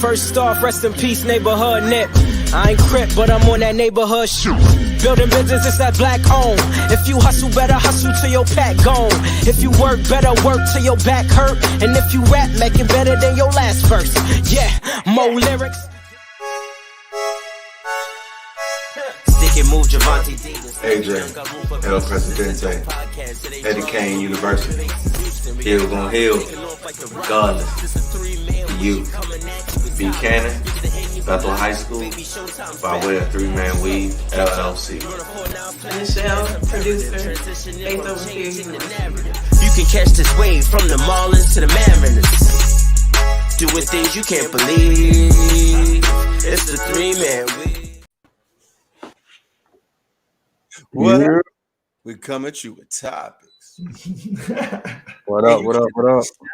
First off, rest in peace, neighborhood Nip. I ain't crip, but I'm on that neighborhood shoot. Building business, it's that black owned. If you hustle, better hustle till your pack gone. If you work, better work till your back hurt. And if you rap, make it better than your last verse. Yeah, more lyrics. Stick and move, Javante. Adrian, El Presidente, Eddie Kane University. Hill gon' heal, regardless. You, Buchanan, Bethel High School, by way of 3-Man Weave, LLC. Michelle, producer, based over here. You can catch this wave from the Marlins to the Mariners. Doing things you can't believe. It's the 3-Man Weave. What up? We come at you with topics. What up?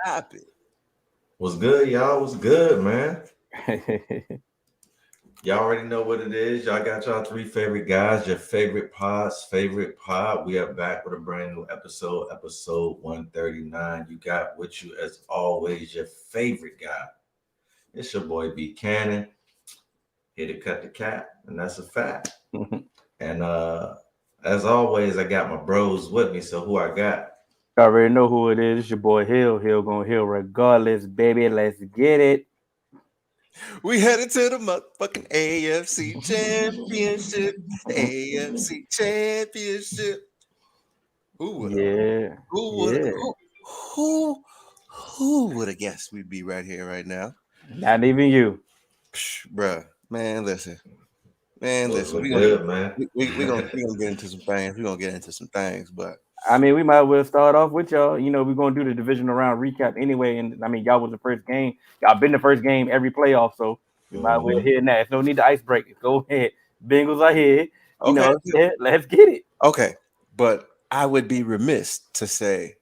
Topic. What's good, y'all? What's good, man? Y'all already know what it is. Y'all got y'all 3 favorite guys, your favorite pod's favorite pod. We are back with a brand new episode 139. You got with you, as always, your favorite guy. It's your boy Buchanan. Here to cut the cap, and that's a fact. And as always, I got my bros with me. So who I got? I already know who it is. It's your boy Hill. Hill gonna heal regardless, baby. Let's get it. We headed to the motherfucking AFC Championship. AFC Championship. Who would have guessed we'd be right here right now? Not even you. Bruh, man, listen. Man, listen. We're good, man. We're gonna get into some things. We're gonna get into some things, but I mean, we might as well start off with y'all. You know, we're gonna do the divisional round recap anyway. And I mean, y'all was the first game. Y'all been the first game every playoff, so we might as well hear that. There's no need to icebreak it. Go ahead. Bengals are here. You know, let's get it. Okay, but I would be remiss to say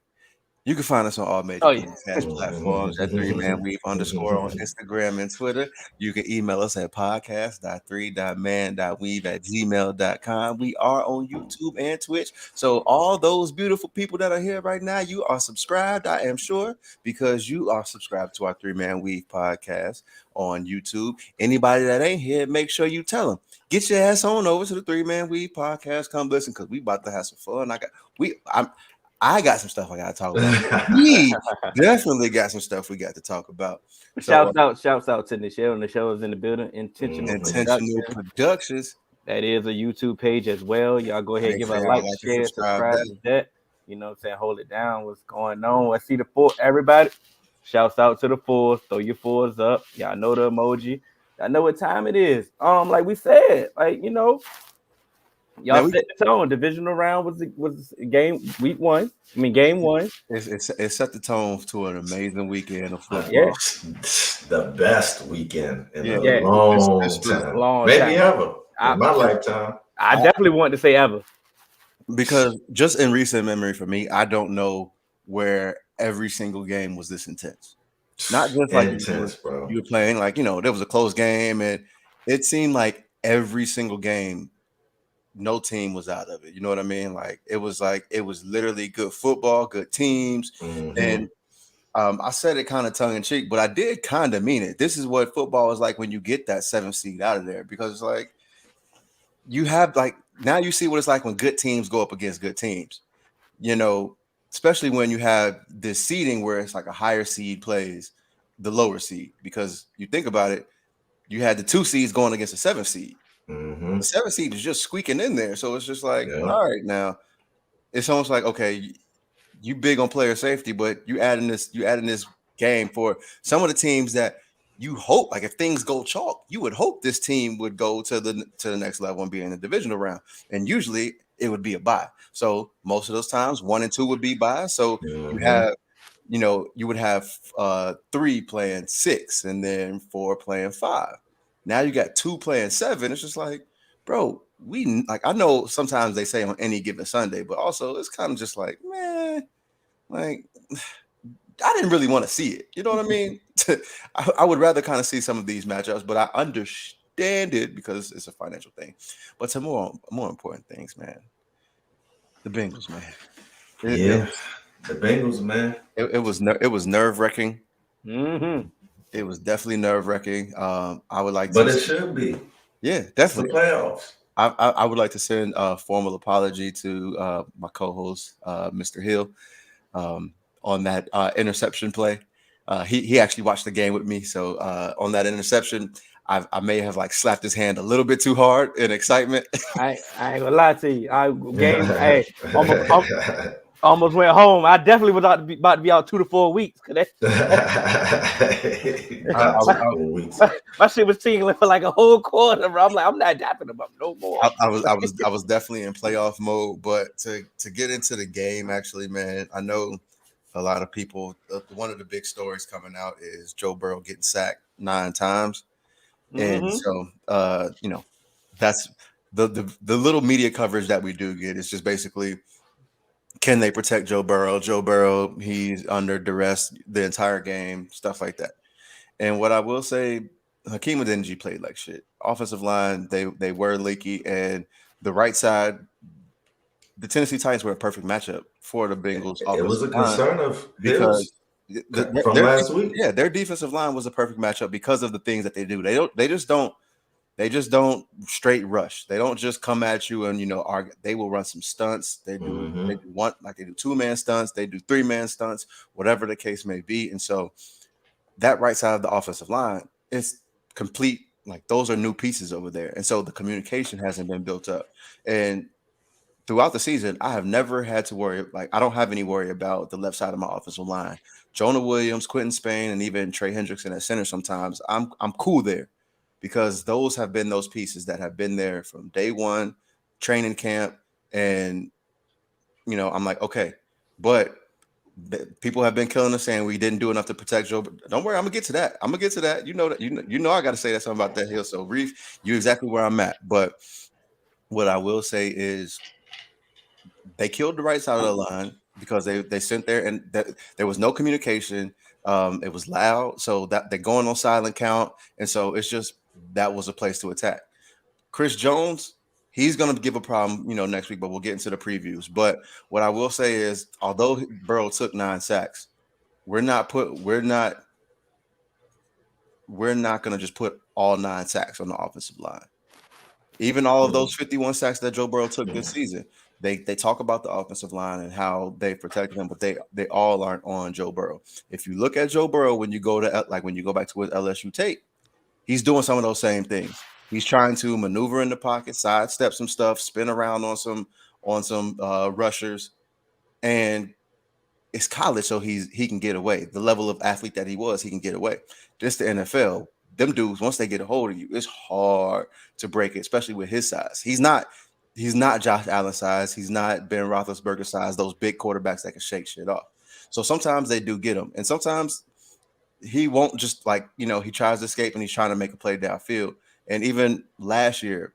you can find us on all major podcast platforms at 3Man Weave _ on Instagram and Twitter. You can email us at podcast.3.man.weave@gmail.com. We are on YouTube and Twitch. So all those beautiful people that are here right now, you are subscribed, I am sure, because you are subscribed to our 3Man Weave podcast on YouTube. Anybody that ain't here, make sure you tell them. Get your ass on over to the 3Man Weave podcast. Come listen, because we about to have some fun. I got some stuff I got to talk about. We definitely got some stuff we got to talk about. Shouts out to Nichelle. Nichelle is in the building. Intentional Productions. That is a YouTube page as well. Y'all go ahead, give a like, share, subscribe to that. You know what I'm saying? Hold it down. What's going on? I see the 4. Everybody, shouts out to the 4s. Throw your 4s up. Y'all know the emoji. Y'all know what time it is. Like we said, you know. Y'all set the tone. Divisional round was game week 1. I mean, game 1. It set the tone to an amazing weekend of football. Yeah. The best weekend in a long time. Maybe ever. In my lifetime. I definitely want to say ever. Because just in recent memory for me, I don't where every single game was this intense. Not just like intense, bro. You were playing there was a close game, and it seemed like every single game no team was out of it. You know what I mean? It was literally good football, good teams. Mm-hmm. And I said it kind of tongue in cheek, but I did kind of mean it. This is what football is like when you get that 7th seed out of there, because you have now you see what it's like when good teams go up against good teams, you know, especially when you have this seeding where it's like a higher seed plays the lower seed, because you think about it, you had the 2 seeds going against the 7th seed. Mm-hmm. The 7th seed is just squeaking in there. So it's just all right, now it's almost like, okay, you big on player safety, but you adding this game for some of the teams that you hope, if things go chalk, you would hope this team would go to the next level and be in the divisional round. And usually it would be a bye. So most of those times 1 and 2 would be bye. So you would have 3 playing 6 and then 4 playing 5. Now you got 2 playing 7. It's just bro, I know sometimes they say on any given Sunday, but also it's kind of just man, I didn't really want to see it. You know what I mean? I would rather kind of see some of these matchups, but I understand it because it's a financial thing. But some more important things, man. The Bengals, man. The Bengals, man. It was nerve-wracking. Mm-hmm. It was definitely nerve-wracking. I would like but to, it should be. Yeah, definitely. It's the playoffs. I would like to send a formal apology to my co-host, Mr. Hill, on that interception play. He actually watched the game with me, so on that interception, I may have like slapped his hand a little bit too hard in excitement. I ain't gonna lie to you. Almost went home. I definitely was about to be out 2 to 4 weeks. My shit was tingling for like a whole quarter, bro. I'm like, I'm not dapping him up no more. I was definitely in playoff mode, but to get into the game, actually, man, I know a lot of people. One of the big stories coming out is Joe Burrow getting sacked 9 times, and so that's the little media coverage that we do get is just basically, can they protect Joe Burrow? Joe Burrow, he's under duress the entire game, stuff like that. And what I will say, Hakeem Adeniji played like shit. Offensive line, they were leaky, and the right side, the Tennessee Titans were a perfect matchup for the Bengals. It was a concern of because from last week. Yeah, their defensive line was a perfect matchup because of the things that they do. They just don't straight rush. They don't just come at you and argue. They will run some stunts. They do they do 2-man stunts. They do 3-man stunts, whatever the case may be. And so that right side of the offensive line is complete. Like, those are new pieces over there. And so the communication hasn't been built up. And throughout the season, I have never had to worry. Like, I don't have any worry about the left side of my offensive line. Jonah Williams, Quentin Spain, and even Trey Hendrickson at center sometimes. I'm cool there, because those have been those pieces that have been there from day one, training camp. And, I'm like, okay, but people have been killing us saying we didn't do enough to protect Joe. Don't worry, I'm gonna get to that. You know that I got to say that something about that Hill. So Reef, you're exactly where I'm at. But what I will say is they killed the right side of the line because they sent there and there was no communication. It was loud, so that they're going on silent count, and so it's just that was a place to attack. Chris Jones, he's going to give a problem, next week, but we'll get into the previews. But what I will say is, although Burrow took 9 sacks, we're not going to just put all 9 sacks on the offensive line. Even all of those 51 sacks that Joe Burrow took this season, they talk about the offensive line and how they protected him, but they all aren't on Joe Burrow. If you look at Joe Burrow when you go back to his LSU tape, he's doing some of those same things. He's trying to maneuver in the pocket, sidestep some stuff, spin around on some rushers, and it's college, so he can get away. The level of athlete that he was, he can get away. Just the NFL, them dudes, once they get a hold of you, it's hard to break it, especially with his size. He's not Josh Allen size. He's not Ben Roethlisberger size. Those big quarterbacks that can shake shit off. So sometimes they do get him, and sometimes he won't just he tries to escape and he's trying to make a play downfield. And even last year,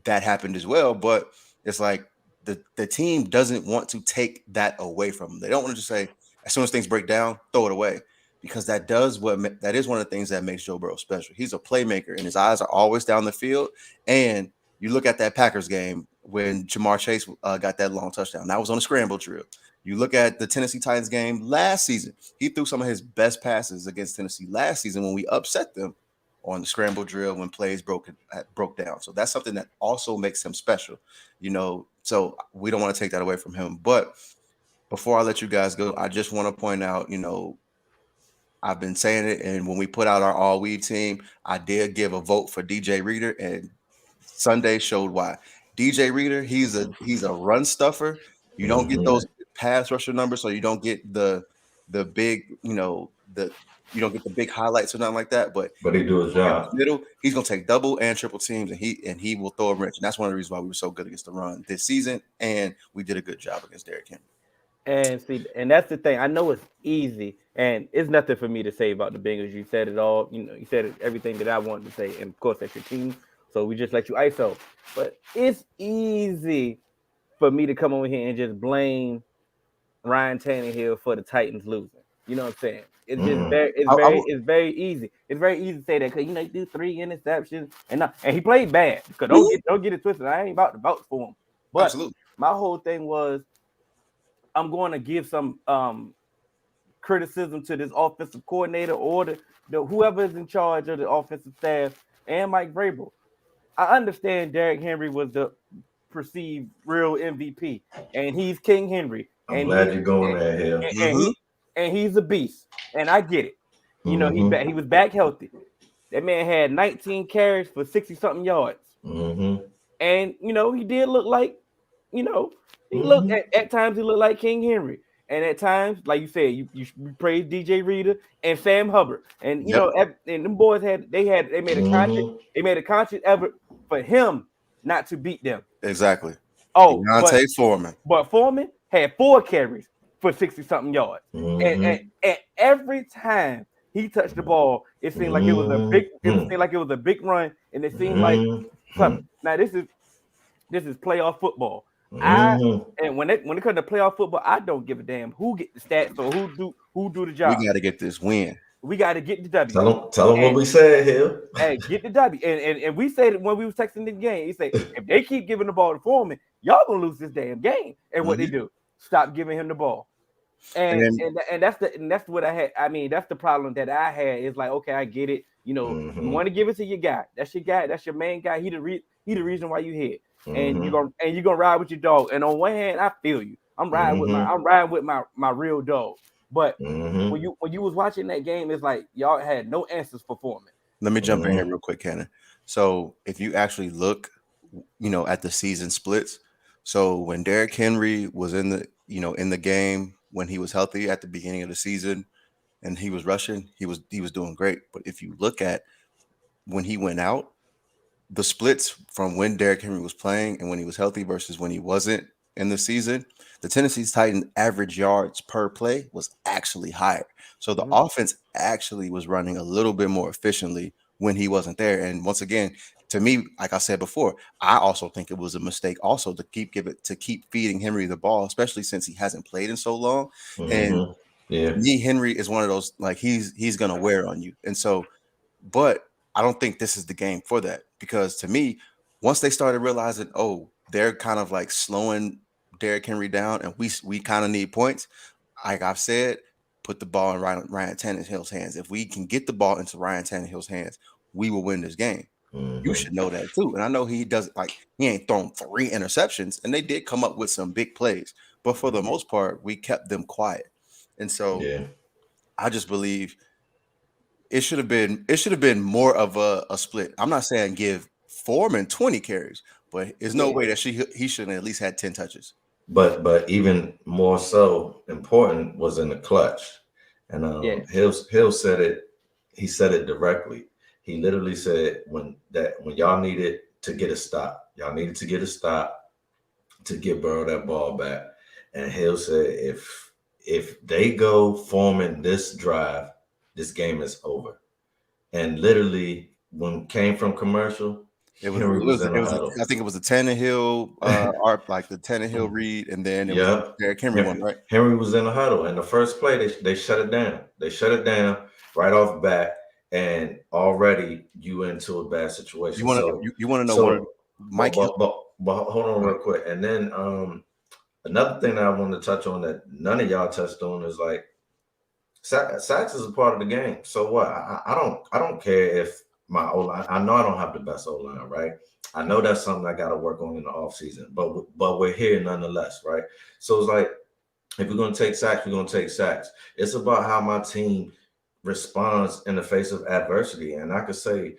that happened as well. But it's like the team doesn't want to take that away from them. They don't want to just say, as soon as things break down, throw it away, because that is one of the things that makes Joe Burrow special. He's a playmaker, and his eyes are always down the field. And you look at that Packers game when Jamar Chase got that long touchdown. That was on a scramble drill. You look at the Tennessee Titans game last season. He threw some of his best passes against Tennessee last season when we upset them on the scramble drill when plays broke down. So that's something that also makes him special, so we don't want to take that away from him. But before I let you guys go, I just want to point out, I've been saying it, and when we put out our all-weave team, I did give a vote for DJ Reader, and Sunday showed why. DJ Reader, he's a run stuffer. You don't get those pass rusher numbers, so you don't get the big, you don't get the big highlights or nothing like that. But he do his job. Middle, he's gonna take double and triple teams, and he will throw a wrench. And that's one of the reasons why we were so good against the run this season, and we did a good job against Derrick Henry. And see, and that's the thing. I know it's easy, and it's nothing for me to say about the Bengals. You said it all. You said everything that I wanted to say, and of course that's your team. So we just let you ISO. But it's easy for me to come over here and just blame Ryan Tannehill for the Titans losing. You know what I'm saying? It's just it's very easy. It's very easy to say that because he do 3 interceptions and he played bad. Because don't get it twisted. I ain't about to vouch for him. But my whole thing was, I'm going to give some criticism to this offensive coordinator or the whoever is in charge of the offensive staff and Mike Vrabel. I understand Derrick Henry was the perceived real MVP, and he's King Henry. I'm glad you're going there, Hill. And he's a beast, and I get it. You know, he was back healthy. That man had 19 carries for 60-something yards. And, you know, he did look like, you know, he looked at times he looked like King Henry. And at times, like you said, you praise DJ Reader and Sam Hubbard. And, you know, and them boys they made a conscious effort for him not to beat them. Exactly. Oh, Foreman. But Foreman had 4 carries for 60-something yards. And every time he touched the ball, it seemed like it was a big run, and it seemed like something. Now this is playoff football. And when it comes to playoff football, I don't give a damn who get the stats or who do the job. We got to get this win. We got to get the W. Tell them what we said here. Hey, get the W. And we said it when we was texting the game. He said, if they keep giving the ball to Foreman, y'all gonna lose this damn game. And what they do? Stop giving him the ball. And that's what I had. I mean, that's the problem that I had. Is like, okay, I get it. You know, you want to give it to your guy. That's your guy. That's your main guy. He the reason why you here. And you're gonna ride with your dog. And on one hand, I feel you. I'm riding with my real dog. But when you was watching that game, it's like y'all had no answers for Foreman. Let me jump in here real quick, Cannon. So if you actually look, you know, at the season splits. So when Derrick Henry was in the game when he was healthy at the beginning of the season and he was rushing, he was doing great. But if you look at when he went out, the splits from when Derrick Henry was playing and when he was healthy versus when he wasn't in the season, the Tennessee Titans average yards per play was actually higher. So the offense actually was running a little bit more efficiently when he wasn't there. And once again, to me, like I said before, I also think it was a mistake also to keep feeding Henry the ball, especially since he hasn't played in so long. And Henry is one of those, like he's gonna wear on you. And so, but I don't think this is the game for that, because to me, once they started realizing, oh, they're kind of like slowing Derrick Henry down, and we kind of need points. Like I've said, put the ball in Ryan Tannehill's hands. If we can get the ball into Ryan Tannehill's hands, we will win this game. You should know that too. And I know he doesn't, like, he ain't thrown 3 interceptions, and they did come up with some big plays, but for the most part, we kept them quiet. And so I just believe it should have been more of a split. I'm not saying give Foreman 20 carries, but there's no way that he should have at least had 10 touches. But even more so important was in the clutch. And Hill said it. He said it directly. He literally said when y'all needed to get a stop, to get Burrow that ball back. And Hill said if they go Foreman this drive, this game is over. And literally, when it came from commercial, I think it was the Tannehill like the Tannehill read, and then it was Derrick Henry one, right? Henry was in the huddle, and the first play they shut it down. They shut it down right off the bat, and already you into a bad situation. You want to know what Mike? But hold on real quick, and then another thing that I wanted to touch on that none of y'all touched on is like sacks is a part of the game. So what? I don't care if my O-line, I know I don't have the best O-line, right? I know that's something I got to work on in the offseason, but we're here nonetheless, right? So it's like, if we're going to take sacks, we're going to take sacks. It's about how my team responds in the face of adversity. And I could say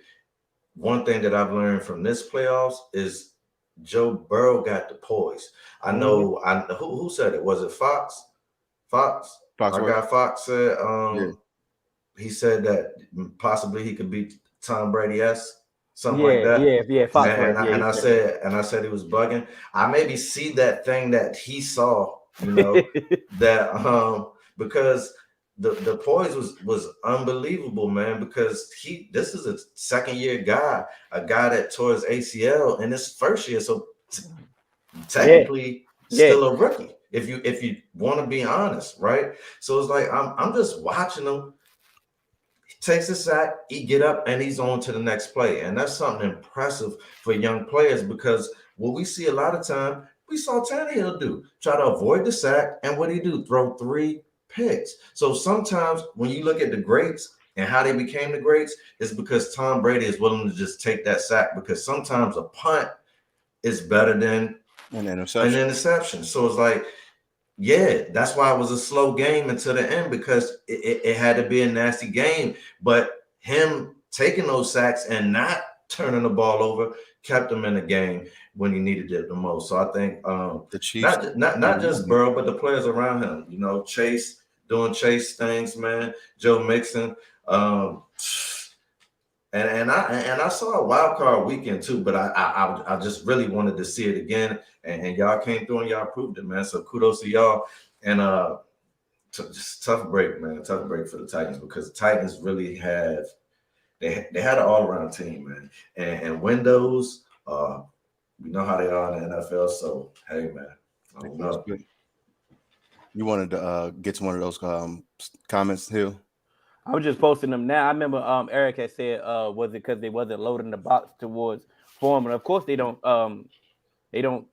one thing that I've learned from this playoffs is Joe Burrow got the poise. I know, who said it? Was it Fox? Fox? Our guy Fox said, he said that possibly he could beat Tom Brady-esque, something like that. Yeah. Fox, and I said he was bugging. I maybe see that thing that he saw, you know, that because the poise was unbelievable, man. Because this is a second-year guy, a guy that tore his ACL in his first year, so technically still a rookie. If you want to be honest, right? So it's like I'm just watching him. Takes a sack, he get up, and he's on to the next play. And that's something impressive for young players, because what we see a lot of time, we saw Tannehill do. Try to avoid the sack, and what he do? Throw 3 picks. So sometimes when you look at the greats and how they became the greats, it's because Tom Brady is willing to just take that sack, because sometimes a punt is better than an interception. So it's like, yeah, that's why it was a slow game until the end, because it had to be a nasty game. But him taking those sacks and not turning the ball over kept him in the game when he needed it the most. So I think the Chiefs, not just Burrow, but the players around him. You know, Chase doing Chase things, man. Joe Mixon. And I saw a wild card weekend too, but I just really wanted to see it again, and y'all came through and y'all proved it, man. So kudos to y'all, and just tough break, man. Tough break for the Titans, because the Titans really have they had an all around team, man, and windows. We know how they are in the NFL, so hey, man. I don't know. You wanted to get to one of those comments, Hill? I was just posting them now. I remember Eric had said, was it because they wasn't loading the box towards Foreman? Of course, they don't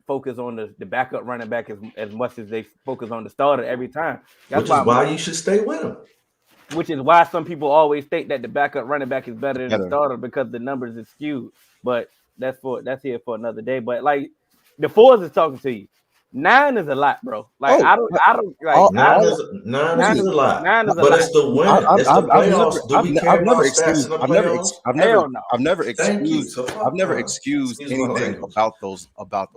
focus on the backup running back as much as they focus on the starter every time. Which is why you should stay with him. Which is why some people always think that the backup running back is better than the starter, because the numbers is skewed. But that's here for another day. But like the fours is talking to you. 9 is a lot, bro. Like I don't like 9 is a lot. 9 is a but lot. It's the win. It's the playoffs. Do we care about stats in the playoffs? I've never excused anything about those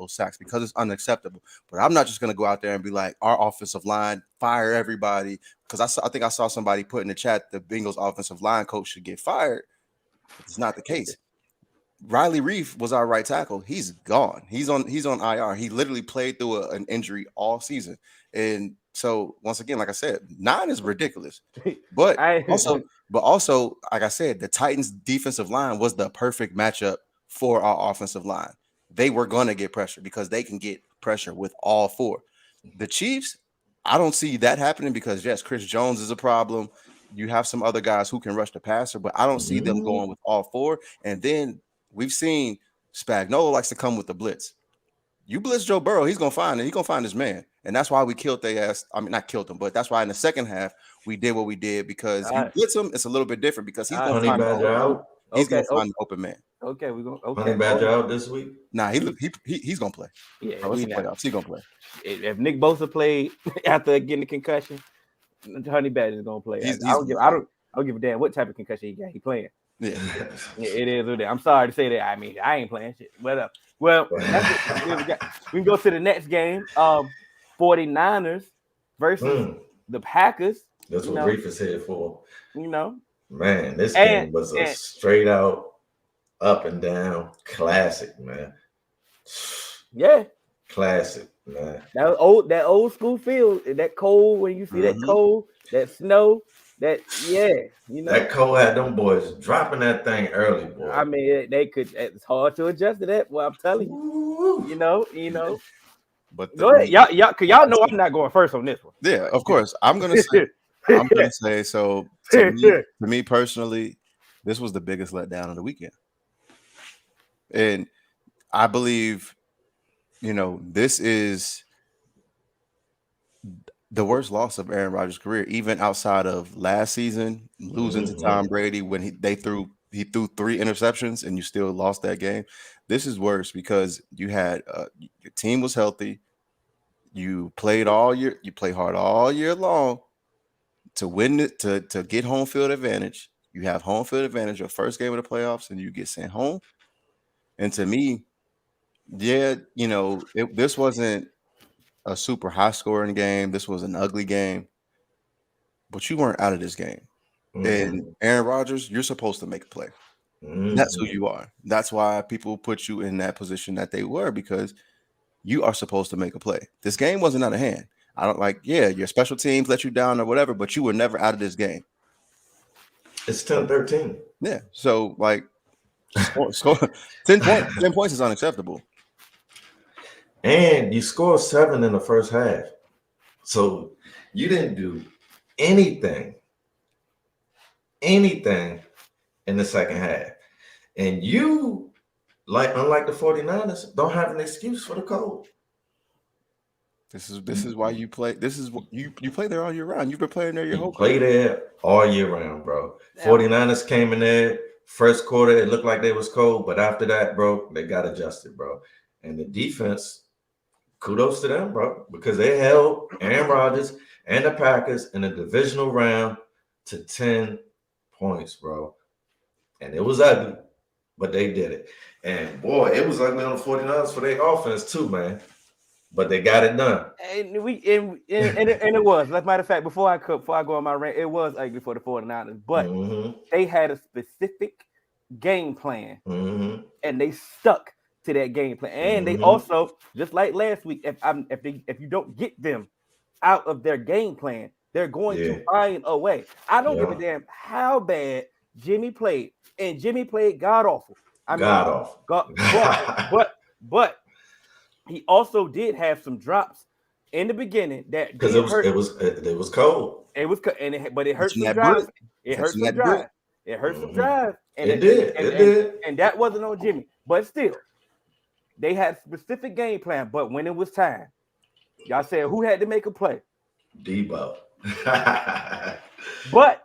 sacks, because it's unacceptable. But I'm not just gonna go out there and be like, our offensive line, fire everybody, because I think I saw somebody put in the chat the Bengals offensive line coach should get fired. It's not the case. Riley Reef was our right tackle. He's gone. He's on IR. He literally played through an injury all season. And so once again, like I said, 9 is ridiculous. But also, like I said, the Titans defensive line was the perfect matchup for our offensive line. They were going to get pressure because they can get pressure with all 4. The Chiefs, I don't see that happening, because yes, Chris Jones is a problem. You have some other guys who can rush the passer, but I don't see them going with all 4. And then we've seen Spagnuolo likes to come with the blitz. You blitz Joe Burrow, he's gonna find it. He's gonna find his man, and that's why we killed their ass. I mean, not killed them, but that's why in the second half we did what we did, because you blitz him, it's a little bit different, because he's gonna find the open man. Okay, we're gonna Honey Badger out this week. Nah, he's gonna play. Yeah, he's gonna play. If Nick Bosa played after getting the concussion, Honey Badger is gonna play. I don't give a damn what type of concussion he got. He playing. Yeah, it is what it is. I'm sorry to say that. I mean, I ain't playing shit. But well, we can go to the next game. 49ers versus the Packers. That's what Reef is here for. You know, man, this game was a straight out up and down classic, man. Yeah, classic, man. That old school feel. That cold, when you see that cold, that snow. That that Cole had them boys dropping that thing early, boy. I mean, they could. It's hard to adjust to that. Well, I'm telling you, you know. But go ahead, y'all know I'm not going first on this one. Yeah, of course. I'm gonna say so. To me personally, this was the biggest letdown of the weekend, and I believe, this is the worst loss of Aaron Rodgers' career, even outside of last season, losing to Tom Brady when he threw 3 interceptions and you still lost that game. This is worse because you had your team was healthy. You played hard all year long to win it, to get home field advantage. You have home field advantage your first game of the playoffs, and you get sent home. And to me, this wasn't a super high scoring game. This was an ugly game, but you weren't out of this game. And Aaron Rodgers, you're supposed to make a play. That's who you are. That's why people put you in that position that they were, because you are supposed to make a play. This game wasn't out of hand. I don't your special teams let you down or whatever, but you were never out of this game. It's 10-13. Yeah. So 10 points is unacceptable. And you scored 7 in the first half. So you didn't do anything in the second half. And you, unlike the 49ers, don't have an excuse for the cold. This is why you play. This is what you play there all year round. You've been playing there your whole career. Play there all year round, bro. 49ers came in there. First quarter, it looked like they was cold, but after that, bro, they got adjusted, bro. And the defense, kudos to them, bro, because they held Aaron Rodgers and the Packers in the divisional round to 10 points, bro. And it was ugly, but they did it. And boy, it was ugly on the 49ers for their offense too, man. But they got it done. And it was. As a matter of fact, before I go on my rant, it was ugly for the 49ers. But they had a specific game plan. And they stuck to that game plan. And they also, just like last week, if you don't get them out of their game plan, they're going to find a way. I don't give a damn how bad Jimmy played. And Jimmy played god awful. But he also did have some drops in the beginning that because it was cold. But it hurt some drives. It hurt some drives. It hurt some drives. And it did. And that wasn't on Jimmy. But still, they had a specific game plan. But when it was time, y'all said who had to make a play? Debo. But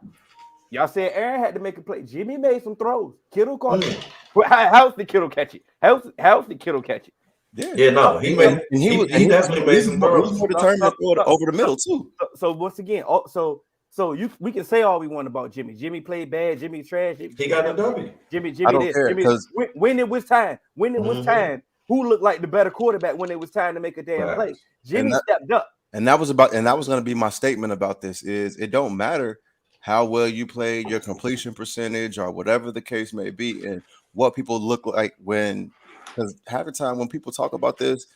y'all said Aaron had to make a play. Jimmy made some throws. Kittle caught it. How's the Kittle catch it? How's the Kittle catch it? He definitely made some throws. He determined over the middle too. So once again, we can say all we want about Jimmy. Jimmy played bad. Jimmy trash. He got the W. Jimmy this. When it was time. Who looked like the better quarterback when it was time to make a damn play? Jimmy stepped up. And that was going to be my statement about this. Is it don't matter how well you play, your completion percentage, or whatever the case may be, and what people look like because half the time when people talk about this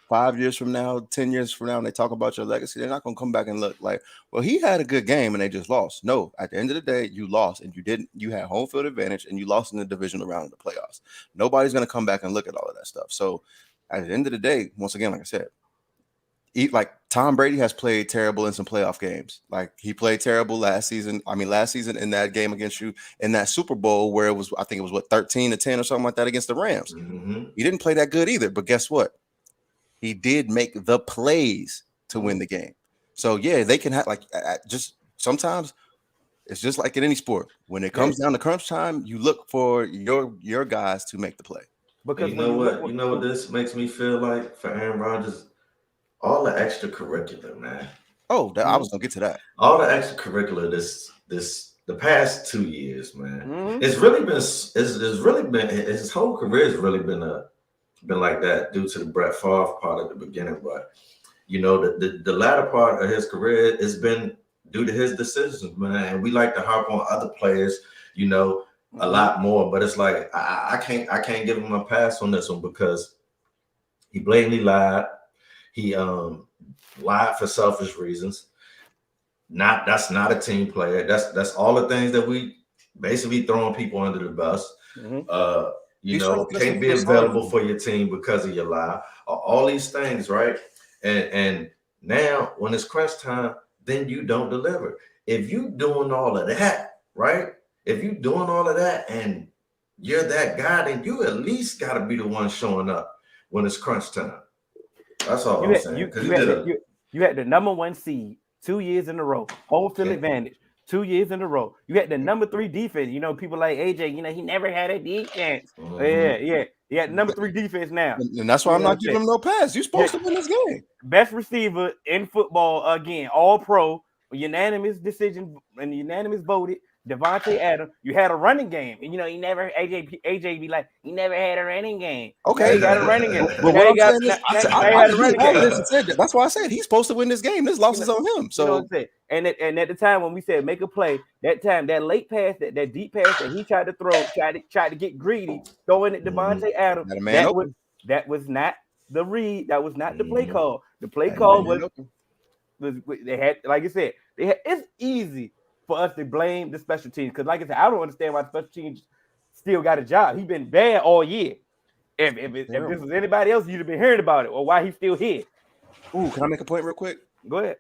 5 years from now, 10 years from now, and they talk about your legacy, they're not going to come back and look like, well, he had a good game and they just lost. No, at the end of the day, you lost and you had home field advantage and you lost in the divisional round of the playoffs. Nobody's going to come back and look at all of that stuff. So at the end of the day, once again, like I said, like Tom Brady has played terrible in some playoff games. Like he played terrible last season. I mean, last season in that game against you in that Super Bowl where I think it was 13-10 or something like that against the Rams. He didn't play that good either. But guess what? He did make the plays to win the game. So yeah, they can have just sometimes it's just like in any sport. When it comes down to crunch time, you look for your guys to make the play. Because you know what this makes me feel like for Aaron Rodgers. All the extracurricular, man. Oh, I was gonna get to that. All the extracurricular the past 2 years, man. It's really been his whole career has really been like that due to the Brett Favre part at the beginning. But you know, the latter part of his career has been due to his decisions, man. And we like to harp on other players, you know, a lot more. But it's like I can't give him a pass on this one because he blatantly lied. He lied for selfish reasons. That's not a team player. That's all the things that we basically throwing people under the bus. You know, can't be available for your team because of your lie. All these things, right? And now when it's crunch time, then you don't deliver. If you doing all of that, right? If you doing all of that and you're that guy, then you at least got to be the one showing up when it's crunch time. That's all I'm saying. You had the number 1 seed 2 years in a row, home field advantage 2 years in a row. You had the number 3 defense. You know, people like AJ. You know, he never had a defense. Yeah. You had number 3 defense now, and that's why I'm not giving him no pass. You're supposed to win this game. Best receiver in football again, all pro, unanimous decision and unanimous voted. Devontae Adams, you had a running game, and you know he never. AJ be like, he never had a running game. Okay, he got a running game. But what I'm saying is, that's why I said he's supposed to win this game. This loss is on him. So, you know what I'm saying? And at the time when we said make a play, that late pass, that deep pass that he tried to throw, tried to get greedy, throwing at Devontae Adams. That was not the read. That was not the play call. The play call was they had, like I said, it's easy for us to blame the special teams. Because like I said, I don't understand why the special teams still got a job. He's been bad all year. If this was anybody else, you'd have been hearing about it or why he's still here. Ooh, can I make a point real quick? Go ahead.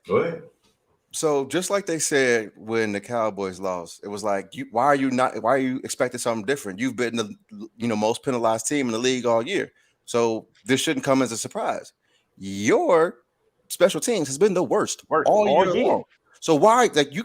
So just like they said when the Cowboys lost, it was like, why are you expecting something different? You've been the most penalized team in the league all year. So this shouldn't come as a surprise. Your special teams has been the worst all year long. So why you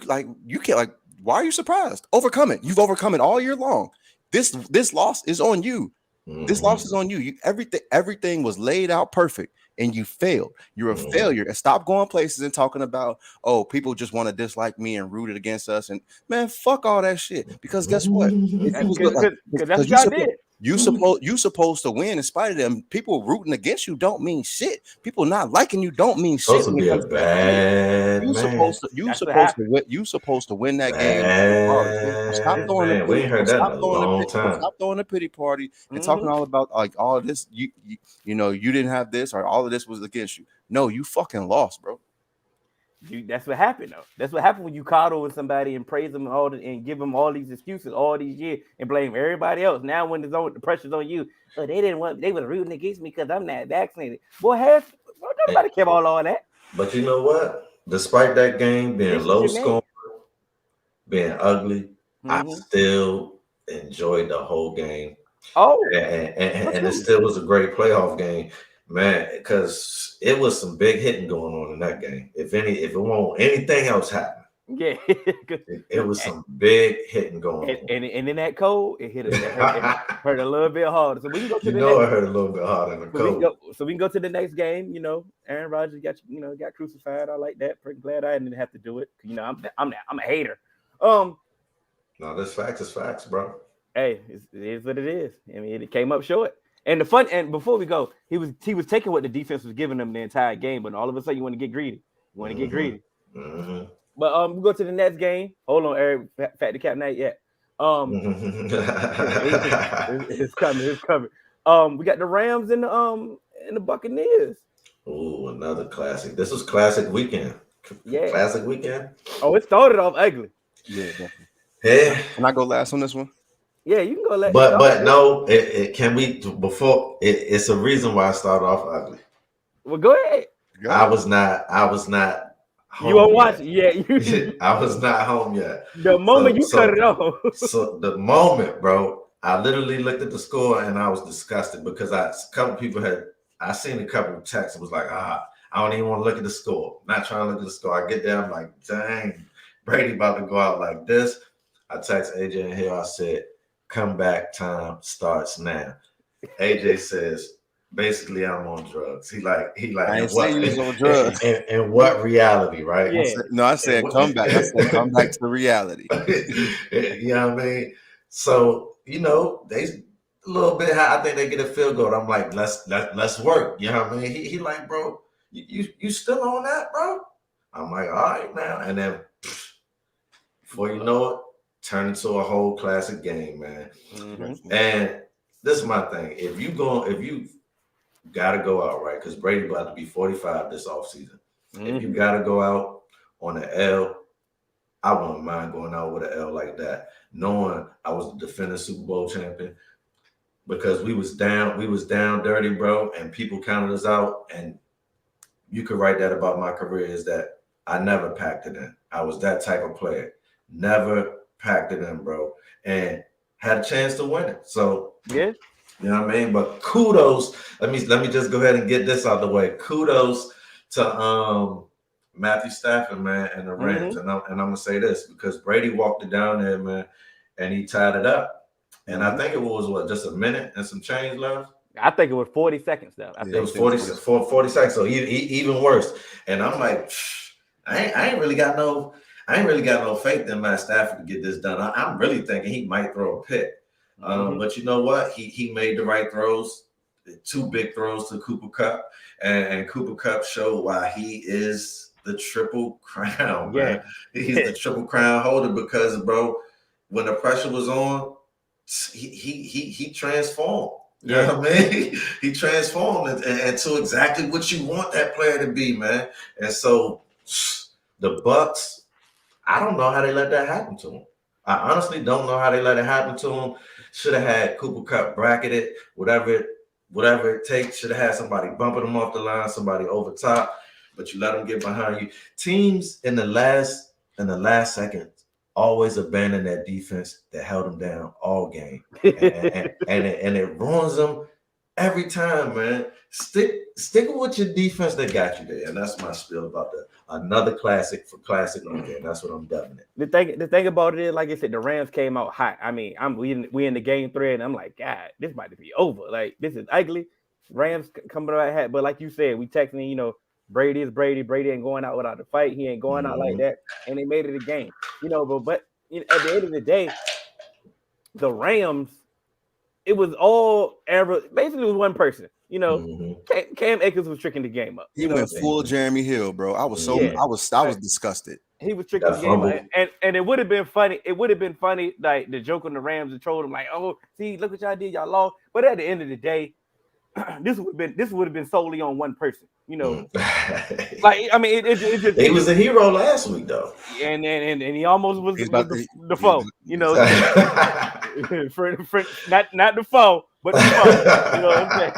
can't why are you surprised? Overcome it. You've overcome it all year long. This loss is on you. This loss is on you. Everything was laid out perfect, and you failed. You're a failure. And stop going places and talking about, oh, people just want to dislike me and root it against us. And man, fuck all that shit. Because guess what? You supposed to win in spite of them. People rooting against you don't mean shit. People not liking you don't mean shit. Supposed to be a bad you man. supposed to win that game. Stop throwing the pity. We ain't heard that in a long time. Stop throwing the pity party and talking all about like all of this. You didn't have this or all of this was against you. No, you fucking lost, bro. That's what happened though. That's what happened when you coddle with somebody and praise them and give them all these excuses all these years and blame everybody else. Now when the pressure's on you, they were rooting against me because I'm not vaccinated. Boy, nobody care about all that. But you know what? Despite that game being low scoring, being ugly, I still enjoyed the whole game. Oh, and it still was a great playoff game. Man, because it was some big hitting going on in that game. If it won't anything else happen, yeah, it was some big hitting going on. And in that cold, it hurt a little bit harder. So we can go to it hurt a little bit harder in the cold. So we can go to the next game. Aaron Rodgers got crucified. I like that. Pretty glad I didn't have to do it. I'm a hater. No, this facts is facts, bro. Hey, it is what it is. I mean, it came up short. And before we go, he was taking what the defense was giving him the entire game, but all of a sudden you want to get greedy. Mm-hmm. But we go to the next game. Hold on, Eric, Fat the Cap night yet. It's coming. We got the Rams and the Buccaneers. Oh, another classic. This was classic weekend. Yeah, classic weekend. Oh, it started off ugly. Yeah, definitely. Yeah. Can I go last on this one? Yeah, you can go. But no, it's a reason why I started off ugly. Well, go ahead. I was not home. You won't watch it. Yeah, I was not home yet. The moment you cut it off. So the moment, bro, I literally looked at the score and I was disgusted because I seen a couple of texts and was like, I don't even want to look at the score. Not trying to look at the score. I get there, I'm like, dang, Brady about to go out like this. I text AJ and here I said, comeback time starts now. AJ says, basically, I'm on drugs. He like. I ain't saying he was on drugs. And what reality, right? Yeah. I said comeback. I said come back to reality. You know what I mean? So they a little bit high. I think they get a field goal. I'm like, let's work. You know what I mean? He like, bro, you still on that, bro? I'm like, all right now. And then before you know it, turn into a whole classic game, man. Mm-hmm. And this is my thing. If you gotta go out, right? Because Brady about to be 45 this offseason. Mm-hmm. If you gotta go out on an L, I wouldn't mind going out with an L like that, knowing I was the defending Super Bowl champion. Because we was down dirty, bro, and people counted us out. And you could write that about my career is that I never packed it in. I was that type of player. Never packed it in, bro, and had a chance to win it. So yeah, you know what I mean. But kudos. Let me just go ahead and get this out of the way. Kudos to Matthew Stafford, man, and the Rams. And I'm gonna say this because Brady walked it down there, man, and he tied it up. And I think it was just a minute and some change left. I think it was 40 seconds though. It was 40 seconds. So even worse. And I'm like, I ain't really got no faith in Matt Stafford to get this done. I'm really thinking he might throw a pick. But you know what? He made the right throws, 2 big throws to Cooper Kupp. And Cooper Kupp showed why he is the Triple Crown, man. He's the Triple Crown holder because, bro, when the pressure was on, he transformed. You know what I mean? He transformed and to exactly what you want that player to be, man. And so the Bucs, I don't know how they let that happen to him. I honestly don't know how they let it happen to him. Should have had Cooper Kupp bracketed, whatever it takes. Should have had somebody bumping him off the line, somebody over top, but you let them get behind you. Teams in the last second always abandon that defense that held them down all game, and it ruins them Every time, man. Stick with your defense that got you there. And that's my spiel about another classic for classic weekend. That's what I'm dubbing it. The thing about it is, like I said, the Rams came out hot. I mean, we in the game 3, and I'm like, God, this might be over. Like, this is ugly. Rams coming out hot. But like you said, we texting, you know, Brady is Brady. Brady ain't going out without a fight. He ain't going out like that. And they made it a game. You know, but you know, at the end of the day, the Rams, it was all basically it was one person. You know, Cam Akers was tricking the game up. He went full Jeremy Hill, bro. I was disgusted. He was tricking the game up. And it would have been funny. It would have been funny, like the joke on the Rams and trolled them, like, oh, see, look what y'all did, y'all lost. But at the end of the day, this would have been solely on one person. You know, like I mean, it just he was a hero last week though, and he almost was the foe. You know, for not the foe, but the foe. You know what I'm saying?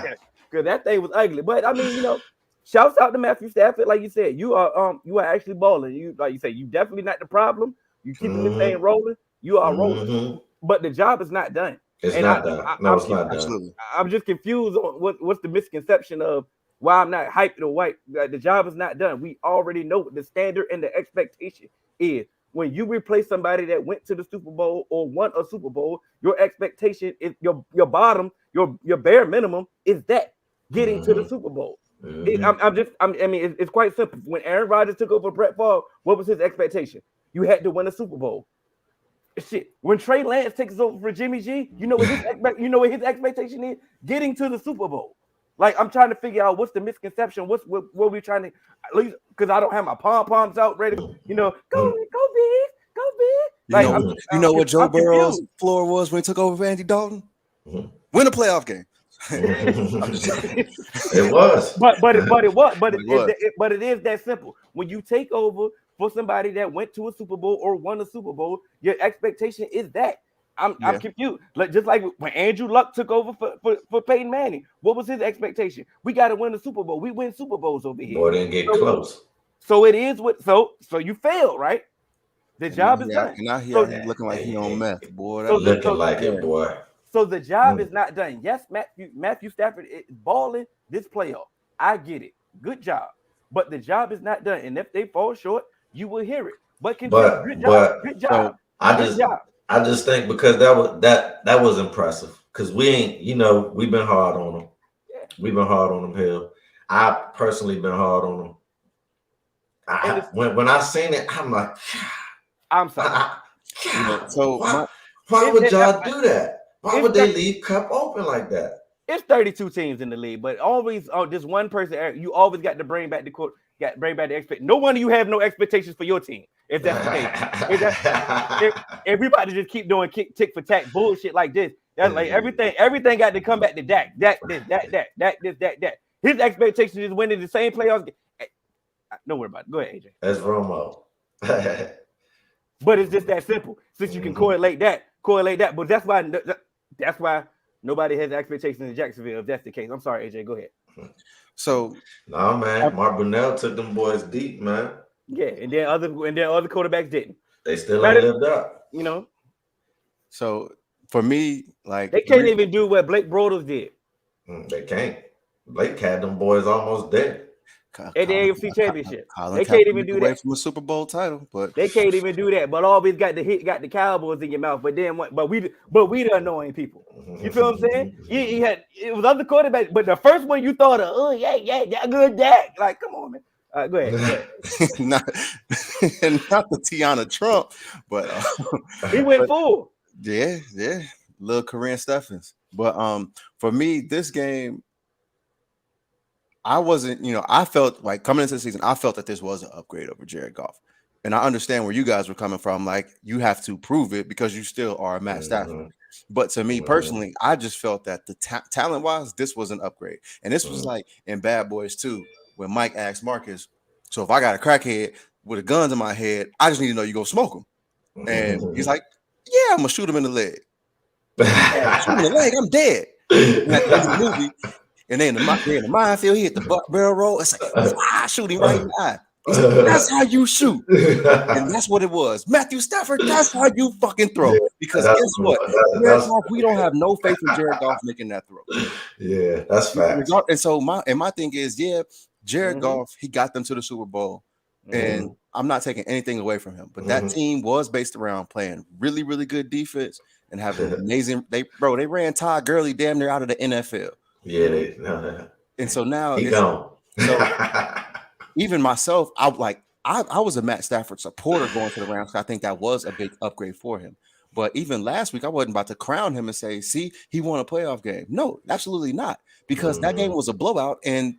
Because that thing was ugly. But I mean, you know, shouts out to Matthew Stafford. Like you said, you are actually balling. You like you said, you definitely not the problem. You keeping this thing rolling. You are rolling, but the job is not done. It's not done. No, it's not done. I'm just confused on what's the misconception of why I'm not hyped or white. The job is not done. We already know what the standard and the expectation is. When you replace somebody that went to the Super Bowl or won a Super Bowl, your expectation is your bottom, your bare minimum is that getting to the Super Bowl. It's quite simple. When Aaron Rodgers took over Brett Favre, what was his expectation? You had to win a Super Bowl. Shit. When Trey Lance takes over for Jimmy G, you know what his expectation is? Getting to the Super Bowl. Like, I'm trying to figure out what's the misconception. What we're trying to, at least because I don't have my pom-poms out ready. You know, go big. Like, you know what Joe Burrow's floor was when he took over for Andy Dalton? Win a playoff game. It was. But it is that simple. When you take over for somebody that went to a Super Bowl or won a Super Bowl, your expectation is that. I'm confused. Just like when Andrew Luck took over for Peyton Manning, what was his expectation? We got to win the Super Bowl. We win Super Bowls over here. Boy, didn't get close. So it is what. So you failed, right? The job is done. And now he's looking like he on meth, boy. Looking like it, boy. So the job is not done. Yes, Matthew Stafford is balling this playoff. I get it. Good job. But the job is not done. And if they fall short, you will hear it. Good job. I just think because that was impressive. Because we've been hard on them. Yeah. We've been hard on them, Hill. I personally been hard on them. When I seen it, I'm like, I'm sorry. Why would y'all do that? Why would they leave Cup open like that? It's 32 teams in the league, but always this one person. You always got to bring back the expect. No wonder you have no expectations for your team. If that's the case, everybody just keep doing tick for tack bullshit like this. That's like everything got to come back to Dak. That. His expectation is winning the same playoffs. Don't worry about it. Go ahead, AJ. That's Romo. But it's just that simple. Since you can correlate that. But that's why nobody has expectations in Jacksonville. If that's the case, I'm sorry, AJ. Go ahead. So no, man. Mark Brunell took them boys deep, man. Yeah, and then other quarterbacks didn't. They still ain't lived up. You know. So for me, like they can't even do what Blake Bortles did. They can't. Blake had them boys almost dead. At the AFC Championship, they can't even do that from a Super Bowl title, but they can't even do that. But always got the Cowboys in your mouth. But then, but we the annoying people. You feel what I'm saying? It was other quarterbacks, but the first one you thought of, good Dak. Like, come on, man. Go ahead. not the Tiana Trump, but he went full. Yeah, little Corinne Stephens. But for me, this game. I wasn't, I felt like coming into the season, I felt that this was an upgrade over Jared Goff. And I understand where you guys were coming from. Like, you have to prove it because you still are Matt Stafford. But to me personally, I just felt that the talent-wise, this was an upgrade. And this was like in Bad Boys 2, when Mike asked Marcus, so if I got a crackhead with a gun to my head, I just need to know you're going to smoke him. And he's like, yeah, I'm going to shoot him in the leg. Shoot him in the leg, I'm dead. And that's the movie. And then in the minefield, he hit the barrel roll. It's like, shoot him right in the eye. He said, that's how you shoot. And that's what it was. Matthew Stafford, that's how you fucking throw. Yeah, because guess what? Jared Goff, we don't have no faith in Jared Goff making that throw. Yeah, that's facts. And so my thing is, Jared Goff, he got them to the Super Bowl. And I'm not taking anything away from him. But that team was based around playing really, really good defense and having amazing. They ran Todd Gurley damn near out of the NFL. Yeah, and so now he gone. So even myself, I was a Matt Stafford supporter going to the Rams. I think that was a big upgrade for him. But even last week, I wasn't about to crown him and say, see, he won a playoff game. No, absolutely not. Because that game was a blowout and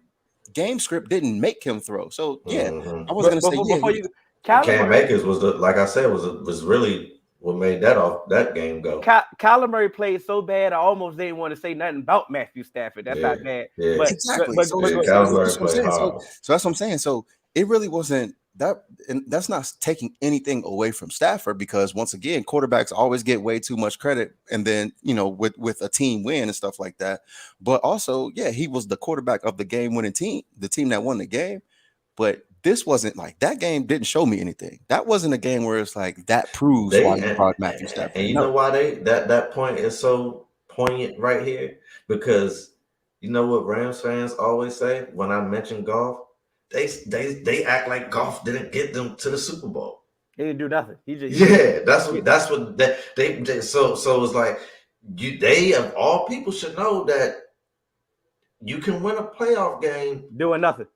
game script didn't make him throw. So, I was going to say, before you, Cam Akers was, like I said, was really what made that game go. Kyler Murray played so bad, I almost didn't want to say nothing about Matthew Stafford. That's how bad. Yeah. But, exactly. But, Kyler Murray played hard. So that's what I'm saying. So it really wasn't that, and that's not taking anything away from Stafford, because once again, quarterbacks always get way too much credit, and then with a team win and stuff like that. But also, he was the quarterback of the game-winning team, the team that won the game. But this wasn't like that game didn't show me anything. That wasn't a game where it's like that proves why you brought Matthew Stafford. And you know why that point is so poignant right here? Because you know what Rams fans always say when I mention Goff? They act like Goff didn't get them to the Super Bowl. He didn't do nothing. He just that's what they so it's like they of all people should know that you can win a playoff game doing nothing.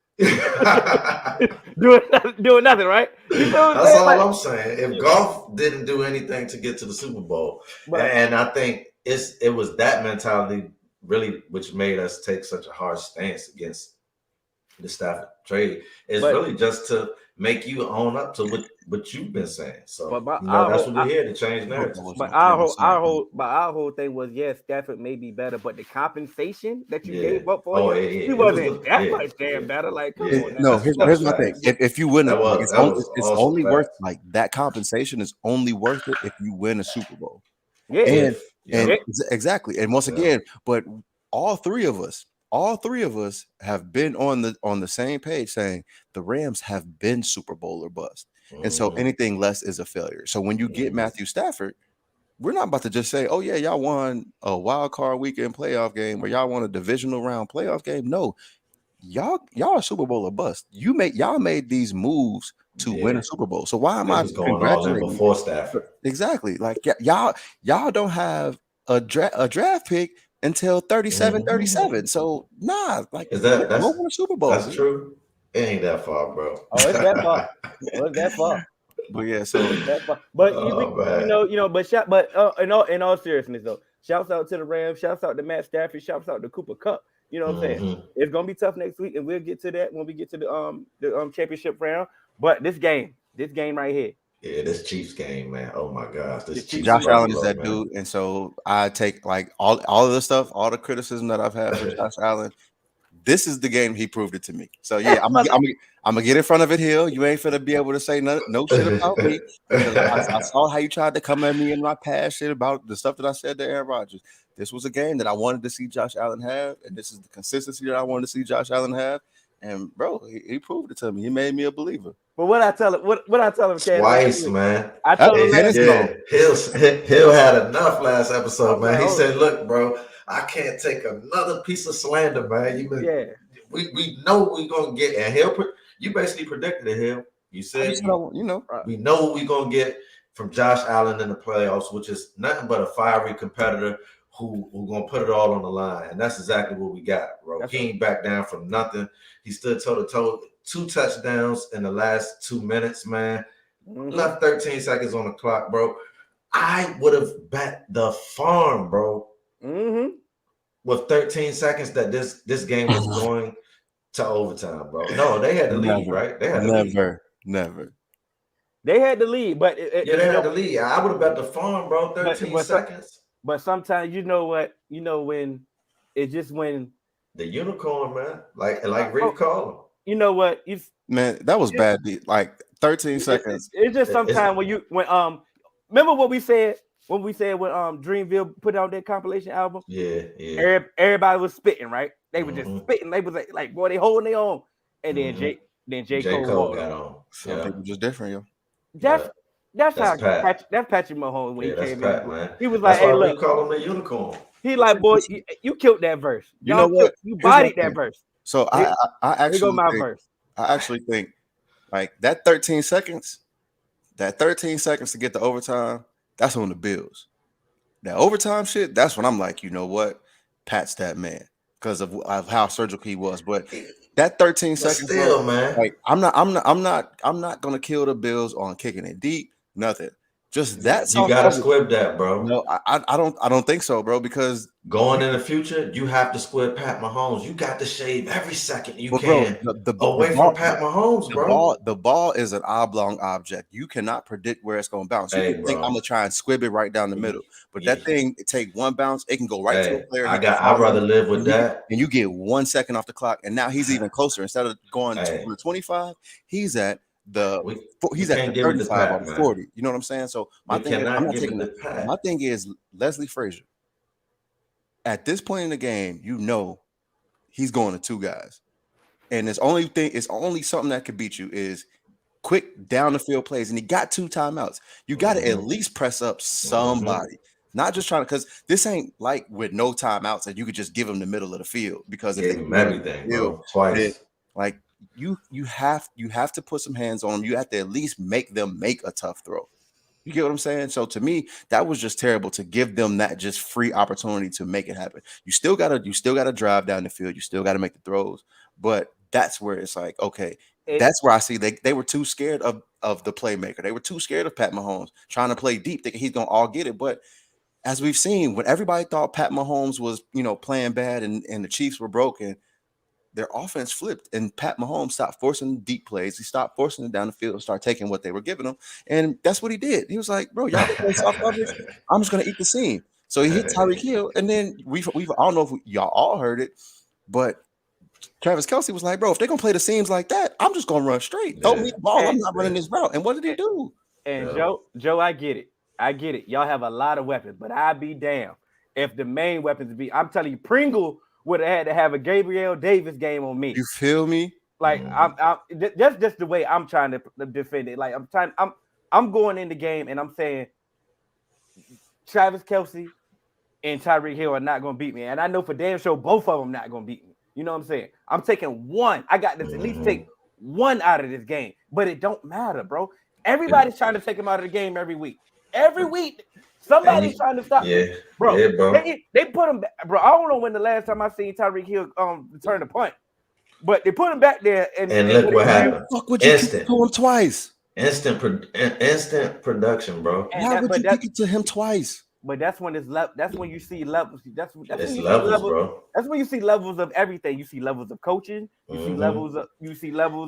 doing nothing, right? That's all I'm saying. If Goff didn't do anything to get to the Super Bowl, and I think it was that mentality really which made us take such a hard stance against the Stafford trade. It's really just to make you own up to what you've been saying. So that's what we're here to change narratives. But our whole thing was, Stafford may be better, but the compensation that you gave up for him, he wasn't that much damn better. Like, come on. No, here's my thing. If you win, it's only worth like that compensation is only worth it if you win a Super Bowl. And exactly. And once again, but all three of us have been on the same page saying the Rams have been Super Bowl or bust. And so anything less is a failure. So when you get Matthew Stafford, we're not about to just say, oh yeah, y'all won a wild card weekend playoff game or y'all won a divisional round playoff game. No, y'all are Super Bowl or bust. Y'all made these moves to win a Super Bowl. So why am I congratulating you before Stafford? Exactly. Like y'all don't have a draft pick until 37. So is that's win a Super Bowl. That's true. It ain't that far, bro. Oh, it's that far. It's that far. But so that far. But in all seriousness though, shouts out to the Rams, shouts out to Matt Stafford, shouts out to Cooper Kupp. You know what I'm saying? It's gonna be tough next week, and we'll get to that when we get to the championship round. But this game right here. Yeah, this Chiefs game, man. Oh my gosh, Josh Allen is that dude, and so I take like all of the stuff, all the criticism that I've had for Josh Allen. This is the game he proved it to me. So I'm gonna get in front of it, Hill. You ain't finna be able to say no shit about me. I saw how you tried to come at me in my past shit about the stuff that I said to Aaron Rodgers. This was a game that I wanted to see Josh Allen have, and this is the consistency that I wanted to see Josh Allen have. And bro, he proved it to me. He made me a believer. But what I tell him, Chad, twice, man. I told him Hill had enough last episode, man. He said, "Look, bro, I can't take another piece of slander, man. We know we're gonna get." And Hill, you basically predicted it, Hill. You said, we know what we're gonna get from Josh Allen in the playoffs, which is nothing but a fiery competitor who gonna put it all on the line, and that's exactly what we got, bro. He ain't back down from nothing. He stood toe to toe. 2 touchdowns in the last 2 minutes, man. Left 13 seconds on the clock, bro. I would have bet the farm, bro. With 13 seconds that this game was going to overtime, bro. No, they had the lead, right? They had never. They had the lead, but they had the lead. I would have bet the farm, bro. 13 seconds. But sometimes you know when it's just when the unicorn, man. Like Reef called him. You know what? Man, that was bad. Like 13 seconds. It's just sometimes when remember what we said when Dreamville put out their compilation album? Yeah. Everybody was spitting, right? They were just spitting. They was like, boy, they holding their own. And then then J. Cole Cole got on. Some people just different, yo. That's how Pat. that's Patrick Mahomes when he came Pat, in. Man. He was that's like, "Hey, why look, we call him the unicorn." He like, boy, you killed that verse. You know what? You bodied that verse. So I actually my verse. I actually think like that 13 seconds to get the overtime, that's on the Bills. That overtime shit, that's when I'm like, you know what? Pat's that man because of how surgical he was. But that 13 seconds, still, man. Like I'm not gonna kill the Bills on kicking it deep, nothing. Just that you gotta squib that, bro. No, I don't think so, bro. Because going in the future, you have to squib Pat Mahomes. You got to shave every second you can. Away from Pat Mahomes, bro. The ball is an oblong object. You cannot predict where it's going to bounce. You can think I'm gonna try and squib it right down the middle, but that thing, it take one bounce, it can go right to a player. I'd rather live with that. And you get 1 second off the clock, and now he's even closer. Instead of going to 25, he's at the 35 or the 40. You know what I'm saying? So my thing is, I'm not taking that. My thing is Leslie Frazier. At this point in the game, you know he's going to two guys, and it's only something that could beat you is quick down the field plays, and he got 2 timeouts. You got to at least press up somebody, not just trying to, because this ain't like with no timeouts that you could just give them the middle of the field because if they give everything, bro, twice. Like you have to put some hands on them. You have to at least make them make a tough throw. You get what I'm saying? So to me, that was just terrible to give them that just free opportunity to make it happen. You still gotta drive down the field. You still gotta make the throws. But that's where it's like, okay, that's where I see they were too scared of the playmaker. They were too scared of Pat Mahomes trying to play deep, thinking he's gonna all get it. But as we've seen, when everybody thought Pat Mahomes was, playing bad and the Chiefs were broken, their offense flipped and Pat Mahomes stopped forcing deep plays. He stopped forcing it down the field and started taking what they were giving him. And that's what he did. He was like, bro, y'all play soft coverage. I'm just going to eat the seam. So he hit Tyreek Hill. And then I don't know if y'all all heard it, but Travis Kelce was like, bro, if they're going to play the seams like that, I'm just going to run straight. Throw me the ball. I'm not running this route. And what did he do? And Joe, I get it. Y'all have a lot of weapons, but I'd be damned if the main weapons I'm telling you, Pringle would have had to have a Gabriel Davis game on me. You feel me? Like that's just the way I'm trying to defend it. Like I'm going in the game and I'm saying Travis Kelce and Tyreek Hill are not going to beat me, and I know for damn sure both of them not going to beat me. You know what I'm saying? I'm taking one. I got to at least take one out of this game, but it don't matter, bro. Everybody's trying to take him out of the game every week. Every week. Somebody's trying to stop him. Bro. They put him back, bro. I don't know when the last time I seen Tyreek Hill return the punt, but they put him back there and look what happened. Fuck, would you kick it to him twice? Instant production, bro. Why would you kick it to him twice? But that's when that's when you see levels. That's when you levels, see levels, bro. That's when you see levels of everything. You see levels of coaching. You see levels of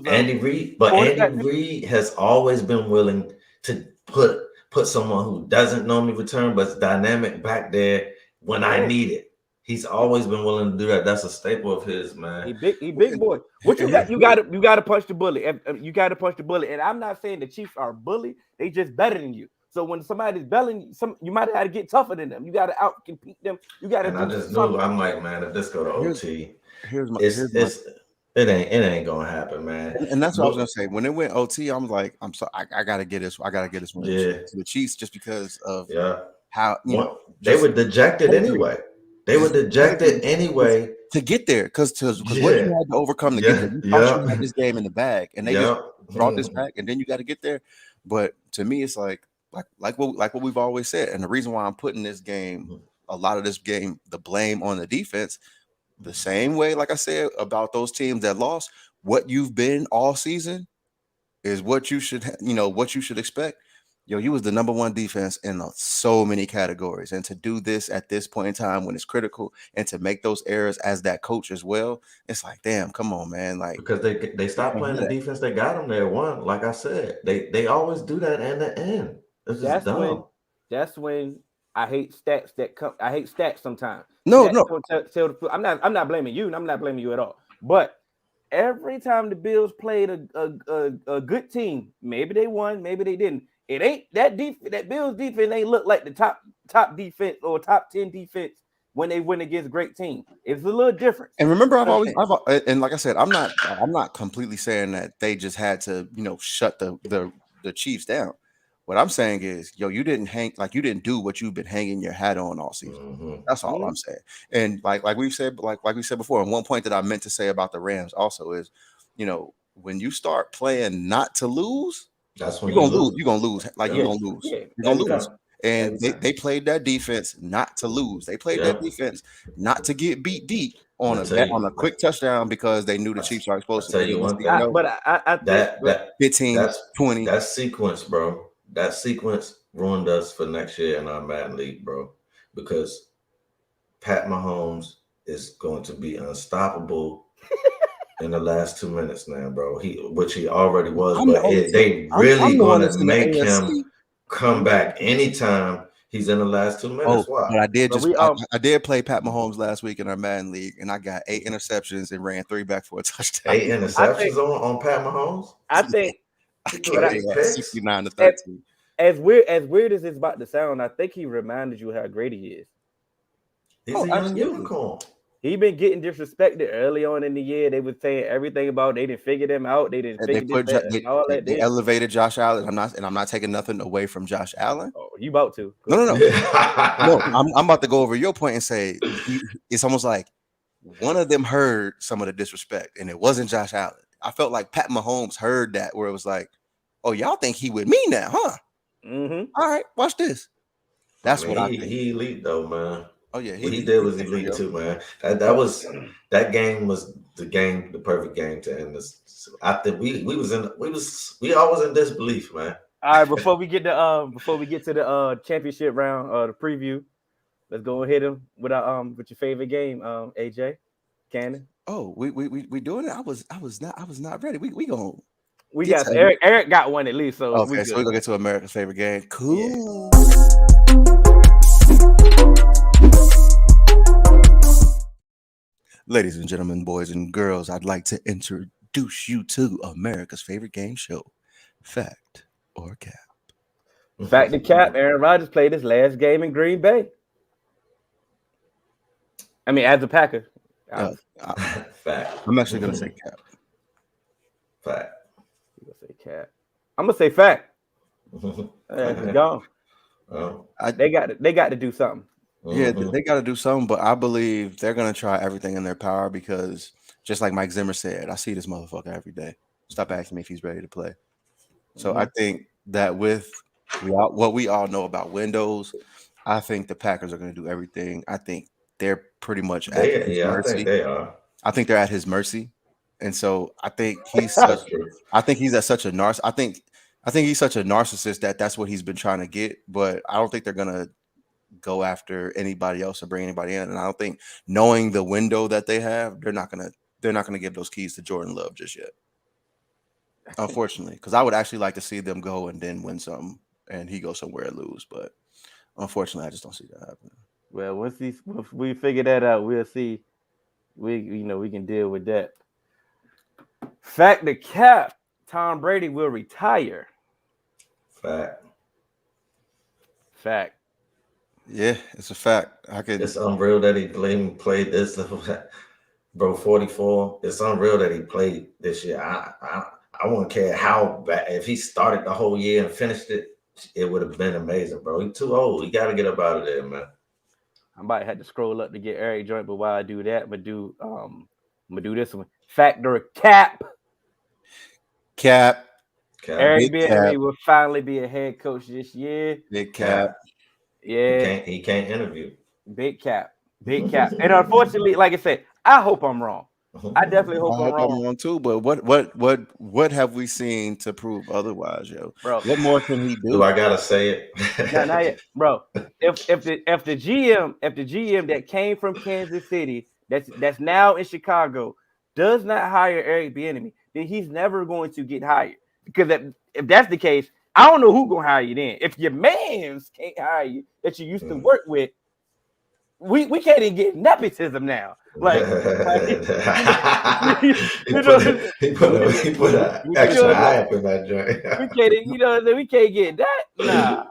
Andy Reid. But Andy Reid has always been willing to put someone who doesn't normally return but is dynamic back there when I need it. He's always been willing to do that. That's a staple of his, man. He big boy. What you got? You got to punch the bullet. You got to punch the bullet. And I'm not saying the Chiefs are bully. They just better than you. So when somebody's belling, you might have to get tougher than them. You got to out compete them. You got to. And I just knew. I'm like, man, if this go to OT, it ain't gonna happen, man. And that's what I was gonna say. When it went OT, I'm like, I'm sorry, I gotta get this. I gotta get this one to the Chiefs just because of how they were dejected anyway. They were dejected anyway to get there because what you had to overcome to get there. You thought you had this game in the bag, and they just brought this back, and then you got to get there. But to me, it's like what we've always said, and the reason why I'm putting this game, a lot of this game, the blame on the defense. The same way, like I said, about those teams that lost, what you've been all season is what you should, what you should expect. You was the number one defense in so many categories. And to do this at this point in time when it's critical and to make those errors as that coach as well, it's like, damn, come on, man. Like, because they stopped playing the defense they got them there. Like I said, they always do that in the end. It's just dumb. That's when I hate stats I hate stats sometimes. No. I'm not blaming you, and I'm not blaming you at all. But every time the Bills played a good team, maybe they won, maybe they didn't. It ain't that Bills defense ain't look like the top defense or top 10 defense when they win against great teams. It's a little different. And remember, and like I said, I'm not completely saying that they just had to, shut the Chiefs down. What I'm saying is, you didn't do what you've been hanging your hat on all season. Mm-hmm. That's all I'm saying. And like we said before, and one point that I meant to say about the Rams also is, when you start playing not to lose, that's when you're gonna lose. You're gonna lose. You're gonna lose. Yeah. You're gonna lose. And they played that defense not to lose. They played that defense not to get beat deep on a quick touchdown because they knew the Chiefs are exposed to. Tell you one thing, but I think that 15, 20. That sequence, bro. That sequence ruined us for next year in our Madden League, bro. Because Pat Mahomes is going to be unstoppable in the last 2 minutes now, bro. Which he already was, they really going to make him come back anytime he's in the last 2 minutes. Why? But I did play Pat Mahomes last week in our Madden League, and I got 8 interceptions and ran 3 back for a touchdown. 8 interceptions on Pat Mahomes? I think 69 to 13. As weird as it's about to sound, I think he reminded you how great he is. He's a young unicorn. He been getting disrespected early on in the year. They was saying everything about they didn't figure them out. They didn't figure that. They elevated Josh Allen. I'm not taking nothing away from Josh Allen. Oh, you about to? No. No, I'm about to go over your point and say it's almost like one of them heard some of the disrespect, and it wasn't Josh Allen. I felt like Pat Mahomes heard that, where it was like, "Oh, y'all think he with me now, huh?" Mm-hmm. All right, watch this. That's what I think. He elite though, man. Oh yeah, what he did was elite too, man. That game was the perfect game to end this. I think we always in disbelief, man. All right, before we get to the championship round, the preview, let's go and hit him with your favorite game, AJ Cannon. Oh, we doing it. I was not ready. We got Eric got one at least, so okay. So we're gonna get to America's favorite game. Cool. Yeah. Ladies and gentlemen, boys and girls, I'd like to introduce you to America's favorite game show, Fact or Cap. Fact or Cap. Aaron Rodgers played his last game in Green Bay. I mean, as a Packer. Fact. I'm actually gonna say Cap. Fact. You're gonna say Cap. I'm gonna say fact. Gone. They got to do something. Yeah, they got to do something, but I believe they're going to try everything in their power because just like Mike Zimmer said, I see this motherfucker every day. Stop asking me if he's ready to play. So I think that with what we all know about Windows, I think the Packers are going to do everything. I think they're pretty much at his mercy. I think they are. I think they're at his mercy. And so I think he's such a narcissist. I think he's such a narcissist that's what he's been trying to get, but I don't think they're going to go after anybody else or bring anybody in. And I don't think, knowing the window that they have, they're not gonna give those keys to Jordan Love just yet. Unfortunately, because I would actually like to see them go and then win something and he goes somewhere and lose. But unfortunately, I just don't see that happening. Well, once we figure that out, we'll see. We can deal with that. Fact or Cap, Tom Brady will retire. Fact. Yeah, it's a fact. It's unreal that he played this, bro. 44. It's unreal that he played this year. I wouldn't care how bad. If he started the whole year and finished it, it would have been amazing, bro. He's too old. He got to get up out of there, man. I might have to scroll up to get Eric joint, but while I do that, I'm gonna do this one. Fact or Cap. Eric Bieniemy will finally be a head coach this year. Big Cap. Yeah, he can't interview. Big Cap. And unfortunately, like I said, I hope I'm wrong. I definitely hope I'm wrong too. But what have we seen to prove otherwise, yo? Bro, what more can he do? Do I gotta say it? Not yet, bro. If the GM that came from Kansas City that's now in Chicago does not hire Eric Bieniemy, then he's never going to get hired. Because if that's the case, I don't know who's gonna hire you then. If your mans can't hire you that you used to work with, we can't even get nepotism now. Like he put an extra eye up in that joint. we can't get that. Nah.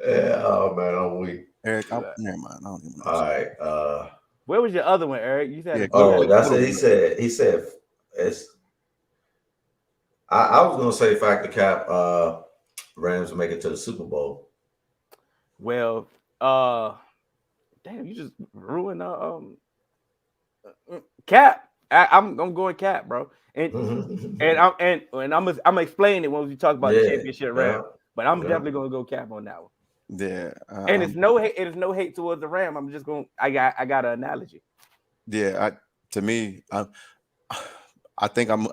Yeah, oh man, I'm weak. Eric, never mind. I don't even know. All right. Where was your other one, Eric? You said. That's it. He said it's. I was gonna say fact to cap. Rams make it to the Super Bowl. Well, damn, you just ruined cap. I'm going cap, bro. And I'm explaining it when we talk about the championship round. But I'm definitely gonna go cap on that one. Yeah, and it's no hate. It is no hate towards the Ram. I'm just going. I got an analogy. Yeah, to me, I think I'm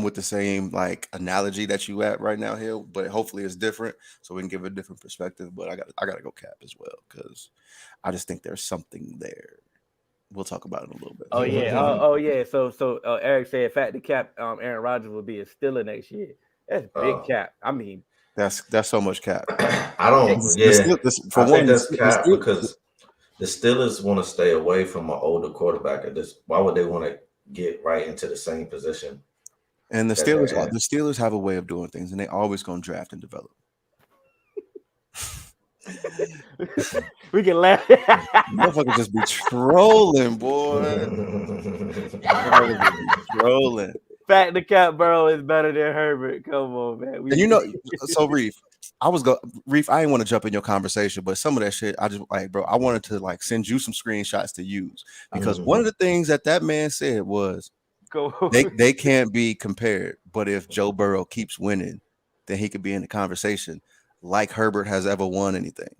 with the same like analogy that you at right now, Hill. But hopefully it's different, so we can give a different perspective. But I got to go cap as well because I just think there's something there. We'll talk about it in a little bit. Oh yeah, yeah. So Eric said, "Fact to cap, Aaron Rodgers will be a Steeler next year." That's big cap. I mean, that's so much cap. I don't. Yeah, I think that's cap because the Steelers want to stay away from an older quarterback. At this, why would they want to get right into the same position? And the Steelers have a way of doing things, and they always gonna draft and develop. We can laugh. Motherfuckers just be trolling, boy. Trolling. Fact the cap Burrow is better than Herbert. Come on, man. And so Reef, Reef, I didn't want to jump in your conversation, but some of that shit, I just like, bro, I wanted to like send you some screenshots to use because one of the things that man said was they can't be compared, but if Joe Burrow keeps winning, then he could be in the conversation like Herbert has ever won anything.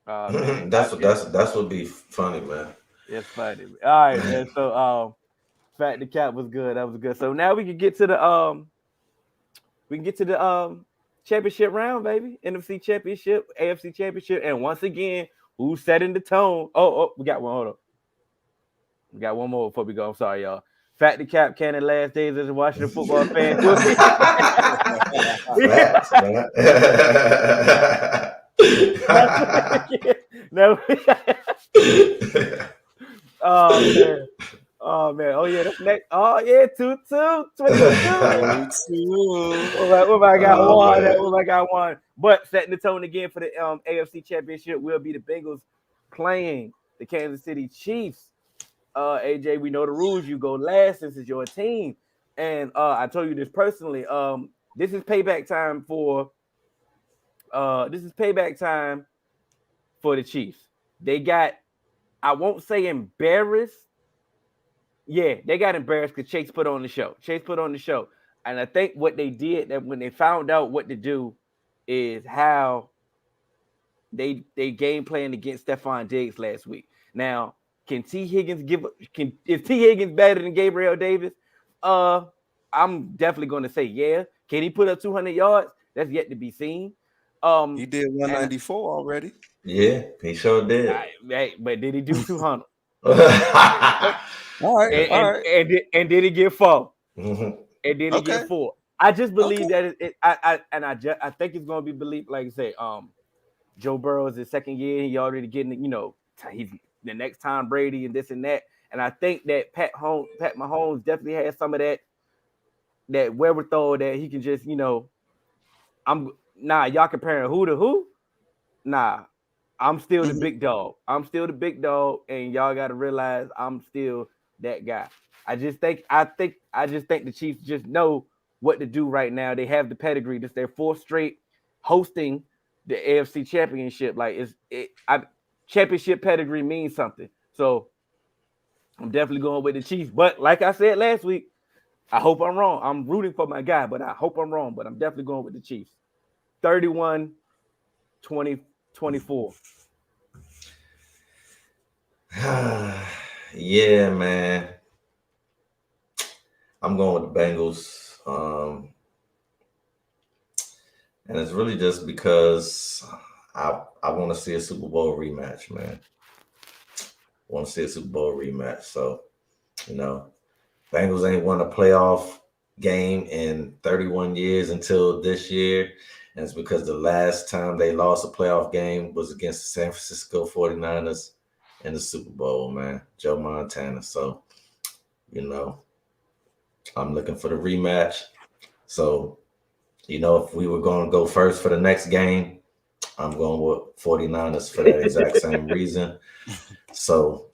That's what be funny, man. It's funny. All right, man. So fact the cap was good. That was good. So now we can get to the championship round, baby. NFC Championship, AFC Championship, and once again, who's setting the tone? Oh, we got one. Hold on. We got one more before we go. I'm sorry, y'all. Fact the cap, Cannon last days as a Washington football fan. No. Oh man. Oh yeah, that's next. Oh yeah, 2-2. 22. I got one. I got one. But setting the tone again for the AFC Championship will be the Bengals playing the Kansas City Chiefs. AJ, we know the rules. You go last since it's your team. And I told you this personally. This is payback time for the Chiefs. They got, I won't say embarrassed. Yeah, they got embarrassed because Chase put on the show. And I think what they did, that when they found out what to do, is how they game planned against Stephon Diggs last week. Now, is T. Higgins better than Gabriel Davis? I'm definitely going to say yeah. Can he put up 200 yards? That's yet to be seen. He did 194 already. Yeah, he sure did. But did he do 200? All right. And did he get 4? Mm-hmm. And did he get 4? I just believe that I think it's going to be believed. Like I say, Joe Burrow is his second year. He already getting, he's the next Tom Brady and this and that. And I think that Pat Mahomes definitely has some of that wherewithal that he can just, y'all comparing who to who? Nah, I'm still the big dog. And y'all got to realize I'm still that guy. I just think the Chiefs just know what to do right now. They have the pedigree. This their 4th straight hosting the AFC Championship. Like championship pedigree means something. So I'm definitely going with the Chiefs. But like I said last week, I hope I'm wrong. I'm rooting for my guy, but I hope I'm wrong. But I'm definitely going with the Chiefs. 31-24. Yeah, man. I'm going with the Bengals. And it's really just because I want to see a Super Bowl rematch, man. So, Bengals ain't won a playoff game in 31 years until this year. And it's because the last time they lost a playoff game was against the San Francisco 49ers in the Super Bowl, man. Joe Montana. So, I'm looking for the rematch. So, if we were going to go first for the next game, I'm going with 49ers for that exact same reason. So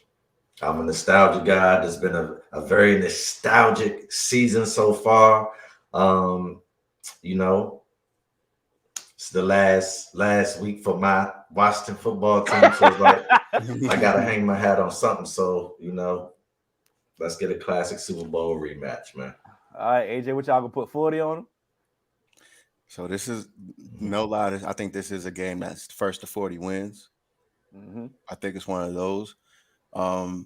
I'm a nostalgia guy. There's been a very nostalgic season so far. You know, it's the last week for my Washington football team. So it's like I gotta hang my hat on something. So, you know, let's get a classic Super Bowl rematch, man. All right, AJ, what y'all gonna put 40 on them? So this is no lie. I think this is a game that's first to 40 wins. I think it's one of those. I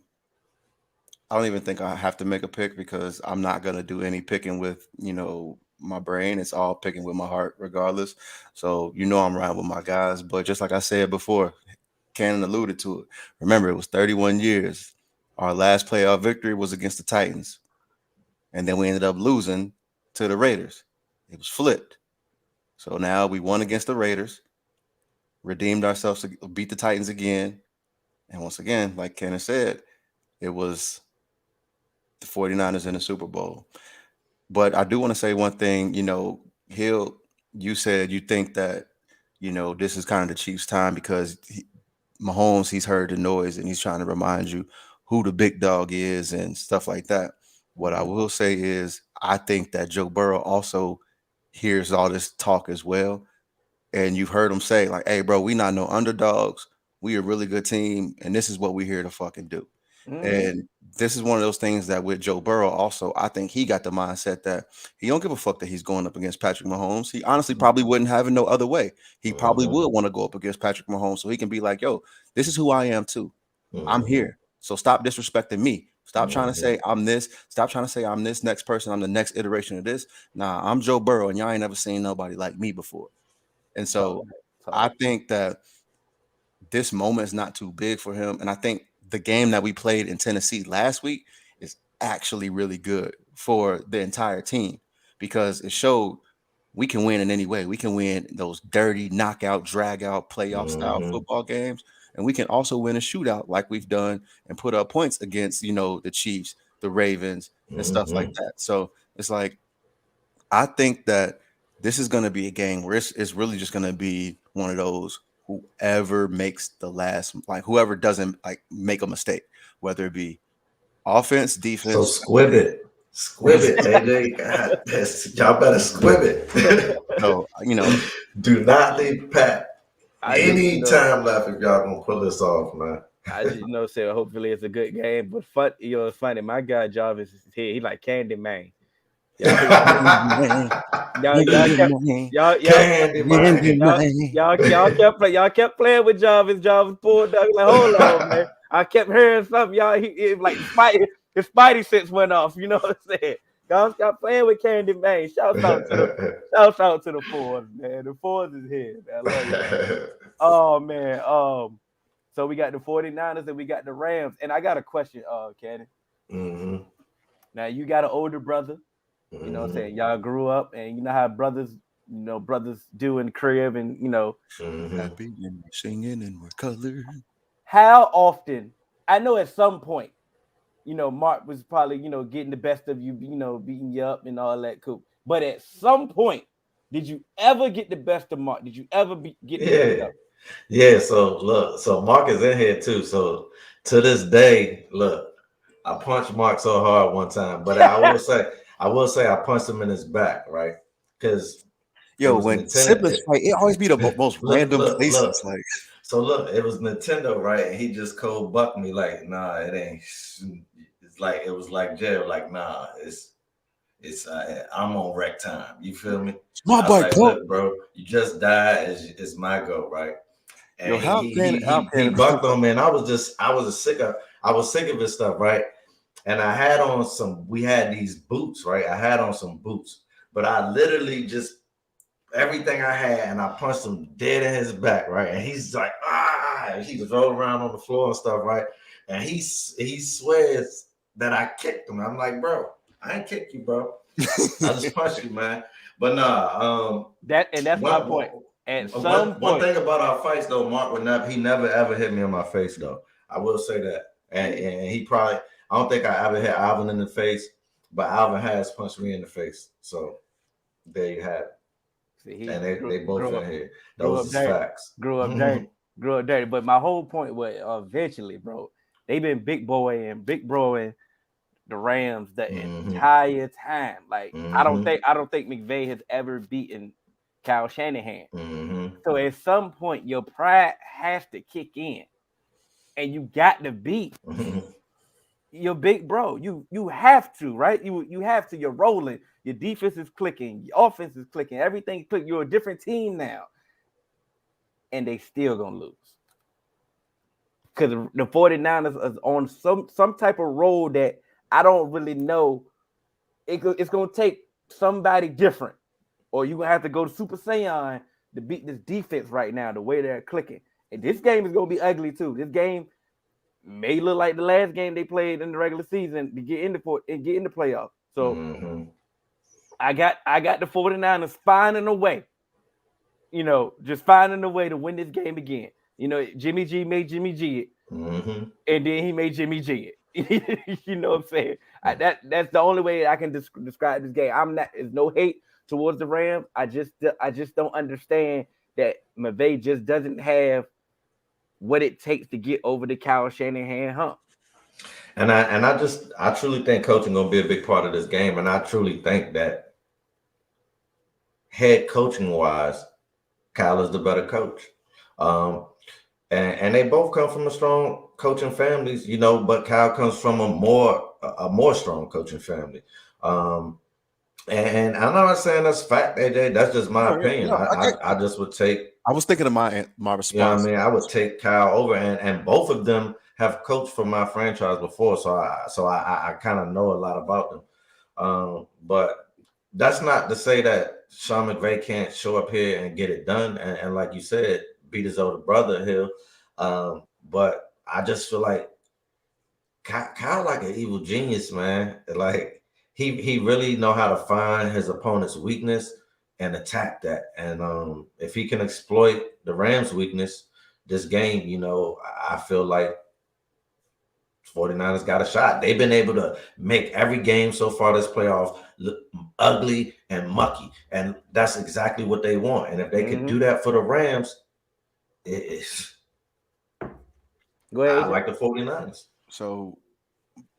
don't even think I have to make a pick because I'm not gonna do any picking with, you know, my brain. It's all picking with my heart, regardless. So you know I'm riding with my guys. But just like I said before, Cannon alluded to it. Remember, it was 31 years. Our last playoff victory was against the Titans, and then we ended up losing to the Raiders. It was flipped. So now we won against the Raiders, redeemed ourselves to beat the Titans again. And once again, like Cannon said, it was the 49ers in the Super Bowl. But I do want to say one thing, you know, you said you think that, you know, this is kind of the Chiefs' time because Mahomes, he's heard the noise and he's trying to remind you who the big dog is and stuff like that. What I will say is I think that Joe Burrow also hears all this talk as well. And you've heard him say, like, hey, bro, we not no underdogs. We a really good team, and this is what we're here to fucking do. And this is one of those things that with Joe Burrow also, I think he got the mindset that he don't give a fuck that he's going up against Patrick Mahomes. He honestly probably wouldn't have it no other way. He probably would want to go up against Patrick Mahomes so he can be like, yo, this is who I am too. I'm here. So stop disrespecting me. Stop trying to say I'm this. Stop trying to say I'm this next person. I'm the next iteration of this. Nah, I'm Joe Burrow, and y'all ain't never seen nobody like me before. And so I think that this moment is not too big for him. And I think the game that we played in Tennessee last week is actually really good for the entire team because it showed we can win in any way. We can win those dirty knockout, drag out, playoff style football games. And we can also win a shootout like we've done and put up points against, you know, the Chiefs, the Ravens, and stuff like that. So it's like, I think that this is going to be a game where it's really just going to be one of those whoever makes the last, like whoever doesn't like make a mistake, whether it be offense, defense. So squib it, AJ. God, y'all better squib it. So you know, do not leave Pat any time left if y'all gonna pull this off, man. I just say hopefully it's a good game, but it's funny. My guy Jarvis is here. He like Candy Man. Y'all kept playing with Jarvis. Jarvis pulled up. Like, hold on, man. I kept hearing something. Y'all, he like his Spidey sense went off. You know what I'm saying? Y'all stop playing with Candy Man. Shout out to the Fords, man. The Fords is here. Man. I love you. Oh man. So we got the 49ers and we got the Rams. And I got a question, Candy. Now you got an older brother. You know what I'm saying? Y'all grew up and you know how brothers do in the crib and happy and we're singing and we're colored. How often, I know at some point, Mark was probably, getting the best of you, beating you up and all that cool. But at some point, did you ever get the best of Mark? Did you ever get the best of him? Yeah, so look, so Mark is in here too. So to this day, look, I punched Mark so hard one time, but I will say I punched him in his back, right? Because when siblings fight, it always be the most random places. Like, so look, it was Nintendo, right? And he just cold bucked me like, nah, it ain't. It's like it was like jail, like nah, it's I'm on rec time. You feel me? My bike, like, look, bro, you just died. It's my go, right? And he bucked on me, and I was sick of his stuff, right? And I had on we had these boots, right? I had on some boots, but I literally just everything I had, and I punched him dead in his back, right? And he's like, he was rolling around on the floor and stuff, right? And he swears that I kicked him. I'm like, bro, I ain't kicked you, bro. I just punched you, man. But nah, that's my point. And one thing about our fights, though, Mark he never ever hit me in my face, though. I will say that, and he probably. I don't think I ever hit Alvin in the face, but Alvin has punched me in the face. So there you have it. And they both in here. Those is facts. Grew up dirty. But my whole point was eventually, bro, they've been big broing the Rams the entire time. Like I don't think McVay has ever beaten Kyle Shanahan. So at some point, your pride has to kick in, and you got to beat your big bro. You have to, right? You have to. You're rolling. Your defense is clicking. Your offense is clicking. Everything's clicking. You're a different team now, and they still gonna lose because the 49ers is on some type of road that I don't really know. It's gonna take somebody different, or you gonna have to go to Super Saiyan to beat this defense right now. The way they're clicking, and this game is gonna be ugly too. This game may look like the last game they played in the regular season to get in the playoffs. So I got the 49ers finding a way, just finding a way to win this game again. Jimmy G made Jimmy G it, and then he made Jimmy G it. You know what I'm saying? That's the only way I can describe this game. There's no hate towards the Rams. I just don't understand that McVay just doesn't have what it takes to get over the Kyle Shanahan hump. And I truly think coaching gonna be a big part of this game. And I truly think that head coaching wise, Kyle is the better coach. And they both come from a strong coaching families, but Kyle comes from a more strong coaching family. And I'm not saying that's fact, AJ. That's just my opinion. I just would take. I was thinking of my response. I would take Kyle over, and both of them have coached for my franchise before, so I kind of know a lot about them. But that's not to say that Sean McVay can't show up here and get it done, and like you said, beat his older brother Hill. But I just feel like Kyle like an evil genius, man. Like he really know how to find his opponent's weakness and attack that. And if he can exploit the Rams' weakness, this game, I feel like 49ers got a shot. They've been able to make every game so far this playoff look ugly and mucky. And that's exactly what they want. And if they could do that for the Rams, Go ahead. I like the 49ers. So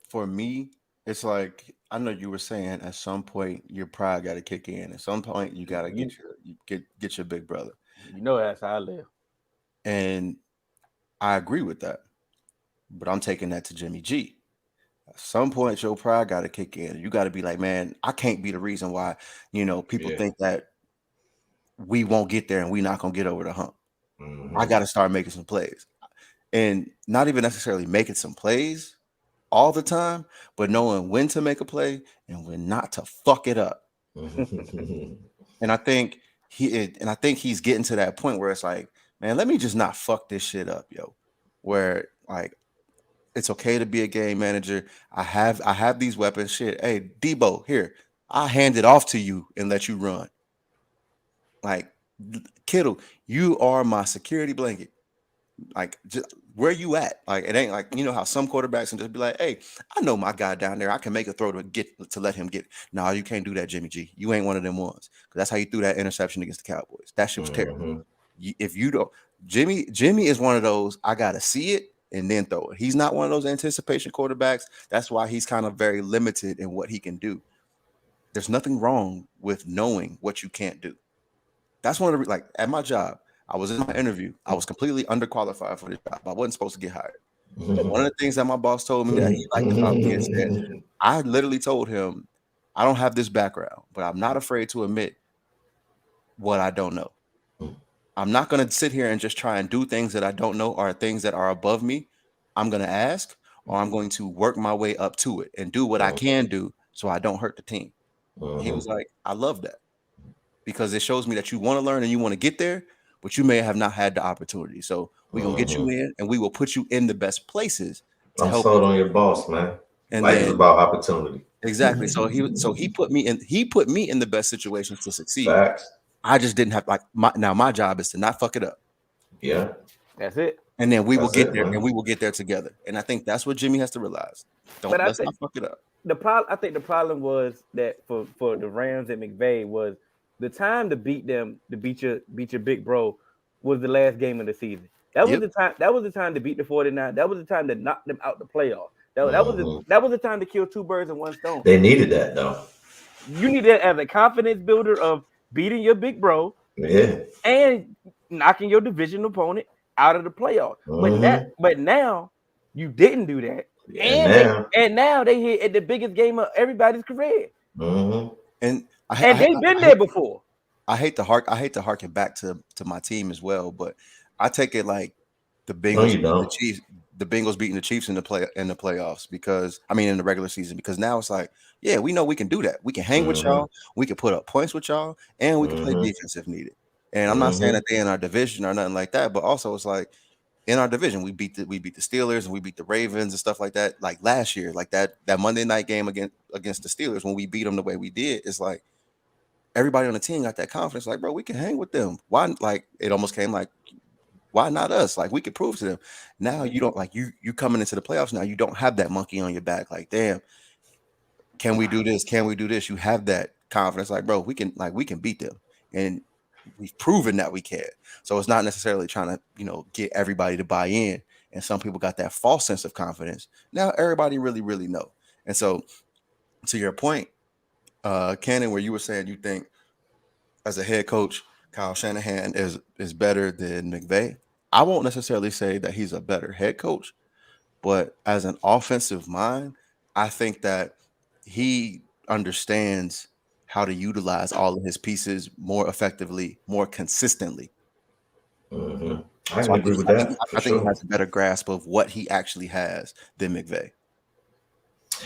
for me, it's like, I know you were saying at some point your pride got to kick in. At some point you got to get your big brother. That's how I live. And I agree with that. But I'm taking that to Jimmy G. At some point your pride got to kick in. You got to be like, man, I can't be the reason why, people think that we won't get there and we're not going to get over the hump. I got to start making some plays. And not even necessarily making some plays all the time, but knowing when to make a play and when not to fuck it up. And I think he's getting to that point where it's like, man, let me just not fuck this shit up, yo. Where like it's okay to be a game manager. I have these weapons. Shit, hey Debo, here, I'll hand it off to you and let you run. Like Kittle, you are my security blanket. Like, just where you at? Like, it ain't like, how some quarterbacks can just be like, hey, I know my guy down there. I can make a throw to let him get. No, you can't do that, Jimmy G. You ain't one of them ones. Because that's how you threw that interception against the Cowboys. That shit was terrible. If you don't, Jimmy is one of those, I got to see it and then throw it. He's not one of those anticipation quarterbacks. That's why he's kind of very limited in what he can do. There's nothing wrong with knowing what you can't do. That's one of the, like, at my job, I was in my interview. I was completely underqualified for the job. I wasn't supposed to get hired. One of the things that my boss told me that he liked about me is that I literally told him, I don't have this background, but I'm not afraid to admit what I don't know. I'm not going to sit here and just try and do things that I don't know or things that are above me. I'm going to ask, or I'm going to work my way up to it and do what I can do so I don't hurt the team. He was like, I love that, because it shows me that you want to learn and you want to get there, but you may have not had the opportunity. So we're going to get you in and we will put you in the best places to help. I'm sold on your boss, man. And life is about opportunity. Exactly. So he put me in the best situations to succeed. Facts. I just didn't have my job is to not fuck it up. Yeah. That's it. And then we will get there, and we will get there together. And I think that's what Jimmy has to realize. Let's not fuck it up. I think the problem was that for the Rams and McVay was the time to beat them, to beat your big bro, was the last game of the season. That was the time. That was the time to beat the 49. That was the time to knock them out the playoff. That was the time to kill two birds with one stone. They needed that though. You need that as a confidence builder of beating your big bro, and knocking your division opponent out of the playoff. But now you didn't do that, and now they hit at the biggest game of everybody's career. And they've been there before. I hate to harken back to my team as well, but I take it like the Bengals beating the Chiefs. The Bengals beating the Chiefs in the playoffs, because I mean in the regular season, because now it's like, yeah, we know we can do that. We can hang with y'all, we can put up points with y'all, and we can play defense if needed. And I'm not saying that they're in our division or nothing like that, but also it's like in our division, we beat the Steelers and we beat the Ravens and stuff like that. Like last year, like that Monday night game against the Steelers, when we beat them the way we did, it's like everybody on the team got that confidence. Like, bro, we can hang with them. Why? Like it almost came like, why not us? Like we could prove to them. Now you don't, like you coming into the playoffs now. You don't have that monkey on your back. Like, damn, can we do this? Can we do this? You have that confidence. Like, bro, we can beat them, and we've proven that we can. So it's not necessarily trying to get everybody to buy in. And some people got that false sense of confidence. Now everybody really, really know. And so to your point, Cannon, where you were saying you think as a head coach, Kyle Shanahan is better than McVay. I won't necessarily say that he's a better head coach, but as an offensive mind, I think that he understands how to utilize all of his pieces more effectively, more consistently. I agree with that. I think he has a better grasp of what he actually has than McVay.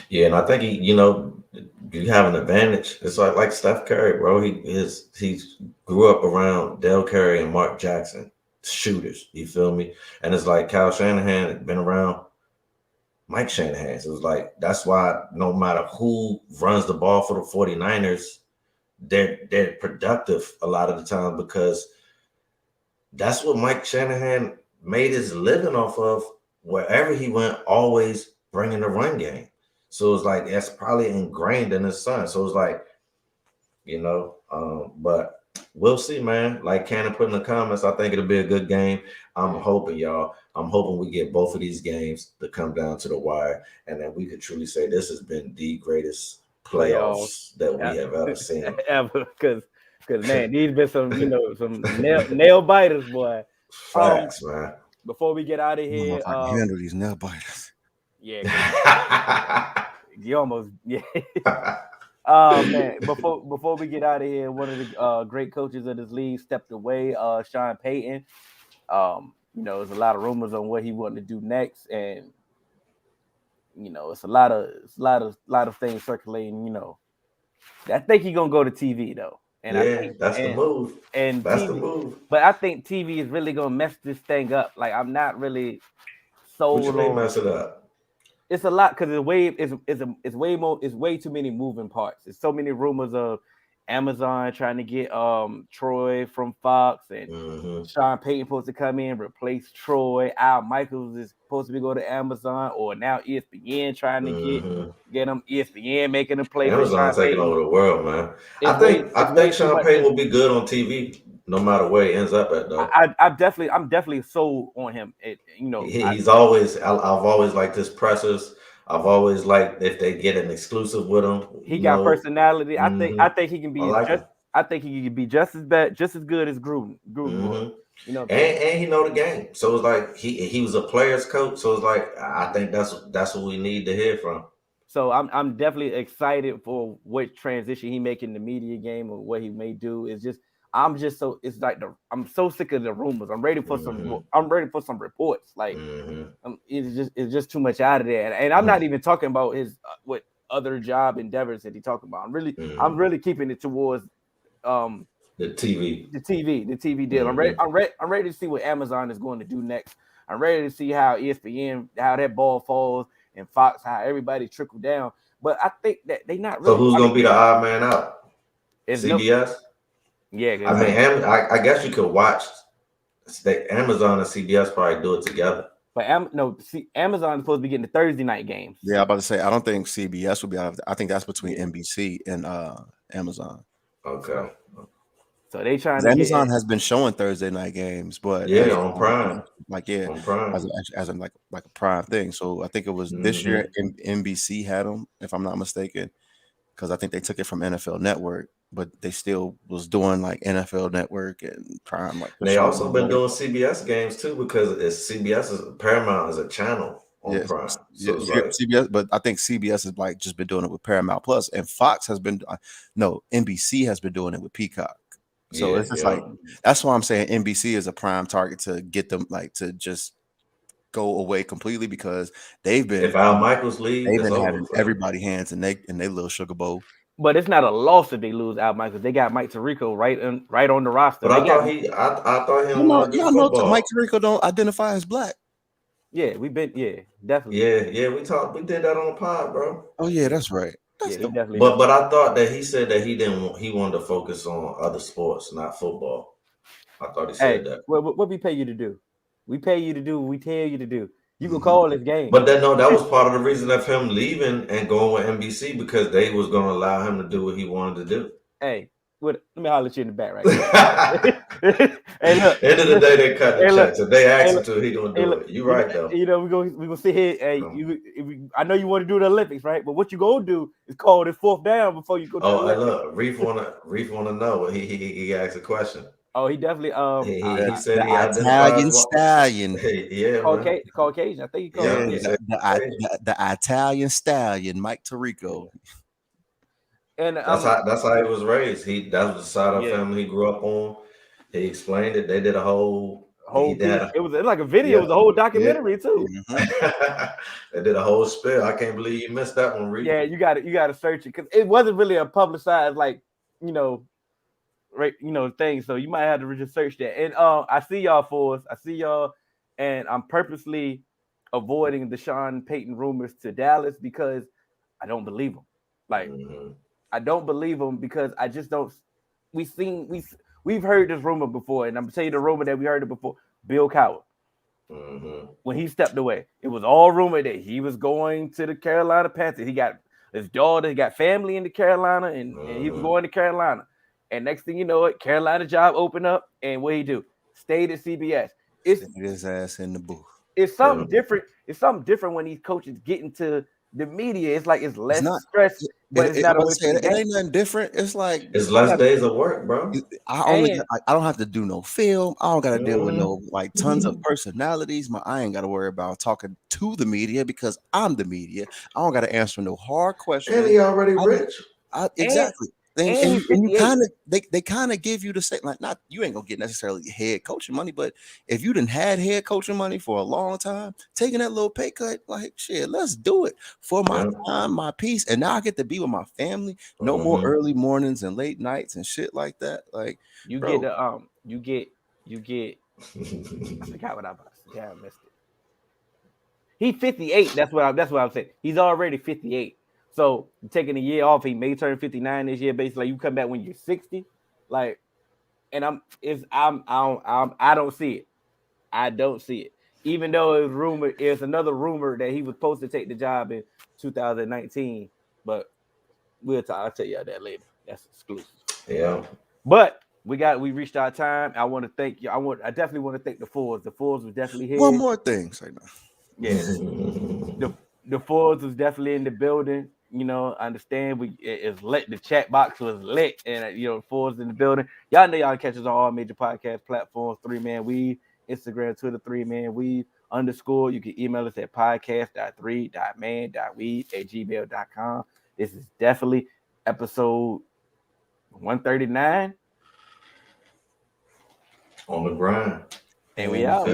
Yeah, and I think you have an advantage. It's like Steph Curry, bro. He grew up around Dale Curry and Mark Jackson, shooters. You feel me? And it's like Kyle Shanahan had been around Mike Shanahan. So it was like, that's why no matter who runs the ball for the 49ers, they're productive a lot of the time, because that's what Mike Shanahan made his living off of. Wherever he went, always bringing the run game. So it's like that's probably ingrained in his son. So it's like, but we'll see, man. Like Cannon put in the comments, I think it'll be a good game. I'm hoping we get both of these games to come down to the wire, and then we could truly say this has been the greatest playoffs that we have ever seen. Ever, because man, these been some nail biters, boy. Facts, man. Before we get out of here, handle these nail biters. Yeah, you almost man. Before we get out of here, one of the great coaches of this league stepped away. Sean Payton. There's a lot of rumors on what he wanted to do next, and it's a lot of things circulating. I think he's gonna go to TV though. And I think that's the move. And that's TV, the move. But I think TV is really gonna mess this thing up. Like I'm not really sold. What you mean mess it up? It's a lot because it's way too many moving parts. There's so many rumors of Amazon trying to get Troy from Fox, and Sean Payton supposed to come in replace Troy. Al Michaels is supposed to be going to Amazon, or now ESPN trying to get him. ESPN making a play. Amazon taking over the world, man. I think Sean Payton will be good on TV no matter where he ends up at, though. I'm definitely sold on him. I've always liked his pressers. I've always liked if they get an exclusive with him. He got personality. I think he can be. I think he can be just as good as Gruden. And he know the game. So it's like he was a player's coach. So it's like I think that's what we need to hear from. So I'm definitely excited for what transition he make in the media game, or what he may do. I'm so sick of the rumors. I'm ready for some reports. Like it's just too much out of there. And I'm not even talking about his what other job endeavors that he talking about. I'm really keeping it towards the TV deal. I'm ready to see what Amazon is going to do next. I'm ready to see how ESPN, how that ball falls, and Fox, how everybody trickle down. But I think that they not really. So who's gonna be the odd man out? CBS. I guess you could watch. Amazon and CBS probably do it together. But Amazon is supposed to be getting the Thursday night games. Yeah, I'm about to say I don't think CBS will be out of. I think that's between NBC and Amazon. Okay. So they trying to Amazon has been showing Thursday night games, but on Prime, on Prime as in like a Prime thing. So I think it was this year NBC had them, if I'm not mistaken, because I think they took it from NFL Network, but they still was doing like NFL Network and Prime. Like they also been doing CBS games too, because Paramount is a channel on Prime. So it's like CBS, but I think CBS has like just been doing it with Paramount Plus, and Fox has been NBC has been doing it with Peacock. So it's just like that's why I'm saying NBC is a prime target to get them like to just go away completely, because they've been if Al Michaels leaves, they've been having everybody hands in they little sugar bowl. But it's not a loss if they lose Al Michaels. They got Mike Tirico right on the roster. But I thought he don't want to do football. Mike Tirico don't identify as black. Yeah, definitely. Yeah, we did that on the pod, bro. Oh yeah, that's right. Definitely. But I thought that he said that he wanted to focus on other sports, not football. I thought he said that. What we pay you to do? We pay you to do what we tell you to do. You can call this game. But that was part of the reason of him leaving and going with NBC, because they was going to allow him to do what he wanted to do. Hey, let me holler at you in the back right now. Hey, look. End of the day, they cut the check. So they asked him to, he gonna do it. You right though. You know, we gonna sit here. Hey, I know you want to do the Olympics, right? But what you gonna do is call this fourth down before you go to the Olympics. Look, Reef wanna know. He asked a question. Oh, he definitely he said the Italian stallion. Caucasian. I think he called the Italian stallion, Mike Tirico. And that's how he was raised. That was the side of family he grew up on. He explained it. They did a whole it was like a video. It was a whole documentary too. They did a whole spill. I can't believe you missed that one, Reed. Yeah, you got to search it, because it wasn't really a publicized thing. So you might have to just search that. And I see y'all, Forrest. I see y'all, and I'm purposely avoiding the Sean Payton rumors to Dallas because I don't believe them. I don't believe them because I just don't. We've heard this rumor before, and I'm gonna tell you the rumor that we heard it before. Bill Cowher, when he stepped away, it was all rumored that he was going to the Carolina Panthers. He got his daughter, he got family in the Carolina, and he was going to Carolina. And next thing you know, Carolina job opened up, and what he do? Stayed at CBS. It's his ass in the booth. It's something different. It's something different when these coaches get into the media. It's like it's less stress, but it's not always. It ain't nothing different. It's like it's less days of work, bro. I don't have to do no film. I don't got to deal with no tons of personalities. I ain't got to worry about talking to the media because I'm the media. I don't got to answer no hard questions. And he already rich. Exactly. And you kind of they kind of give you the same, like, not you ain't gonna get necessarily head coaching money, but if you done had head coaching money for a long time, taking that little pay cut, like shit, let's do it for my time, my peace, and now I get to be with my family. No more early mornings and late nights and shit like that. Like you get I forgot what I about to say. Yeah, I missed it. He's 58. That's what I'm saying. He's already 58. So taking a year off, he may turn 59 this year. Basically, you come back when you're 60, I don't see it. I don't see it. Even though it's another rumor that he was supposed to take the job in 2019, but I'll tell you that later. That's exclusive. Yeah. But we reached our time. I want to thank you. I definitely want to thank the Fords. The Fords was definitely here. One more thing, say no. Yeah. The Fords was definitely in the building. I understand it's lit. The chat box was lit, and Fords in the building. Y'all know y'all can catch us on all major podcast platforms. 3Man Weave, Instagram, Twitter, 3Man Weave _. You can email us at podcast.3.man.weave@gmail.com. This is definitely episode 139. On the grind. And we out.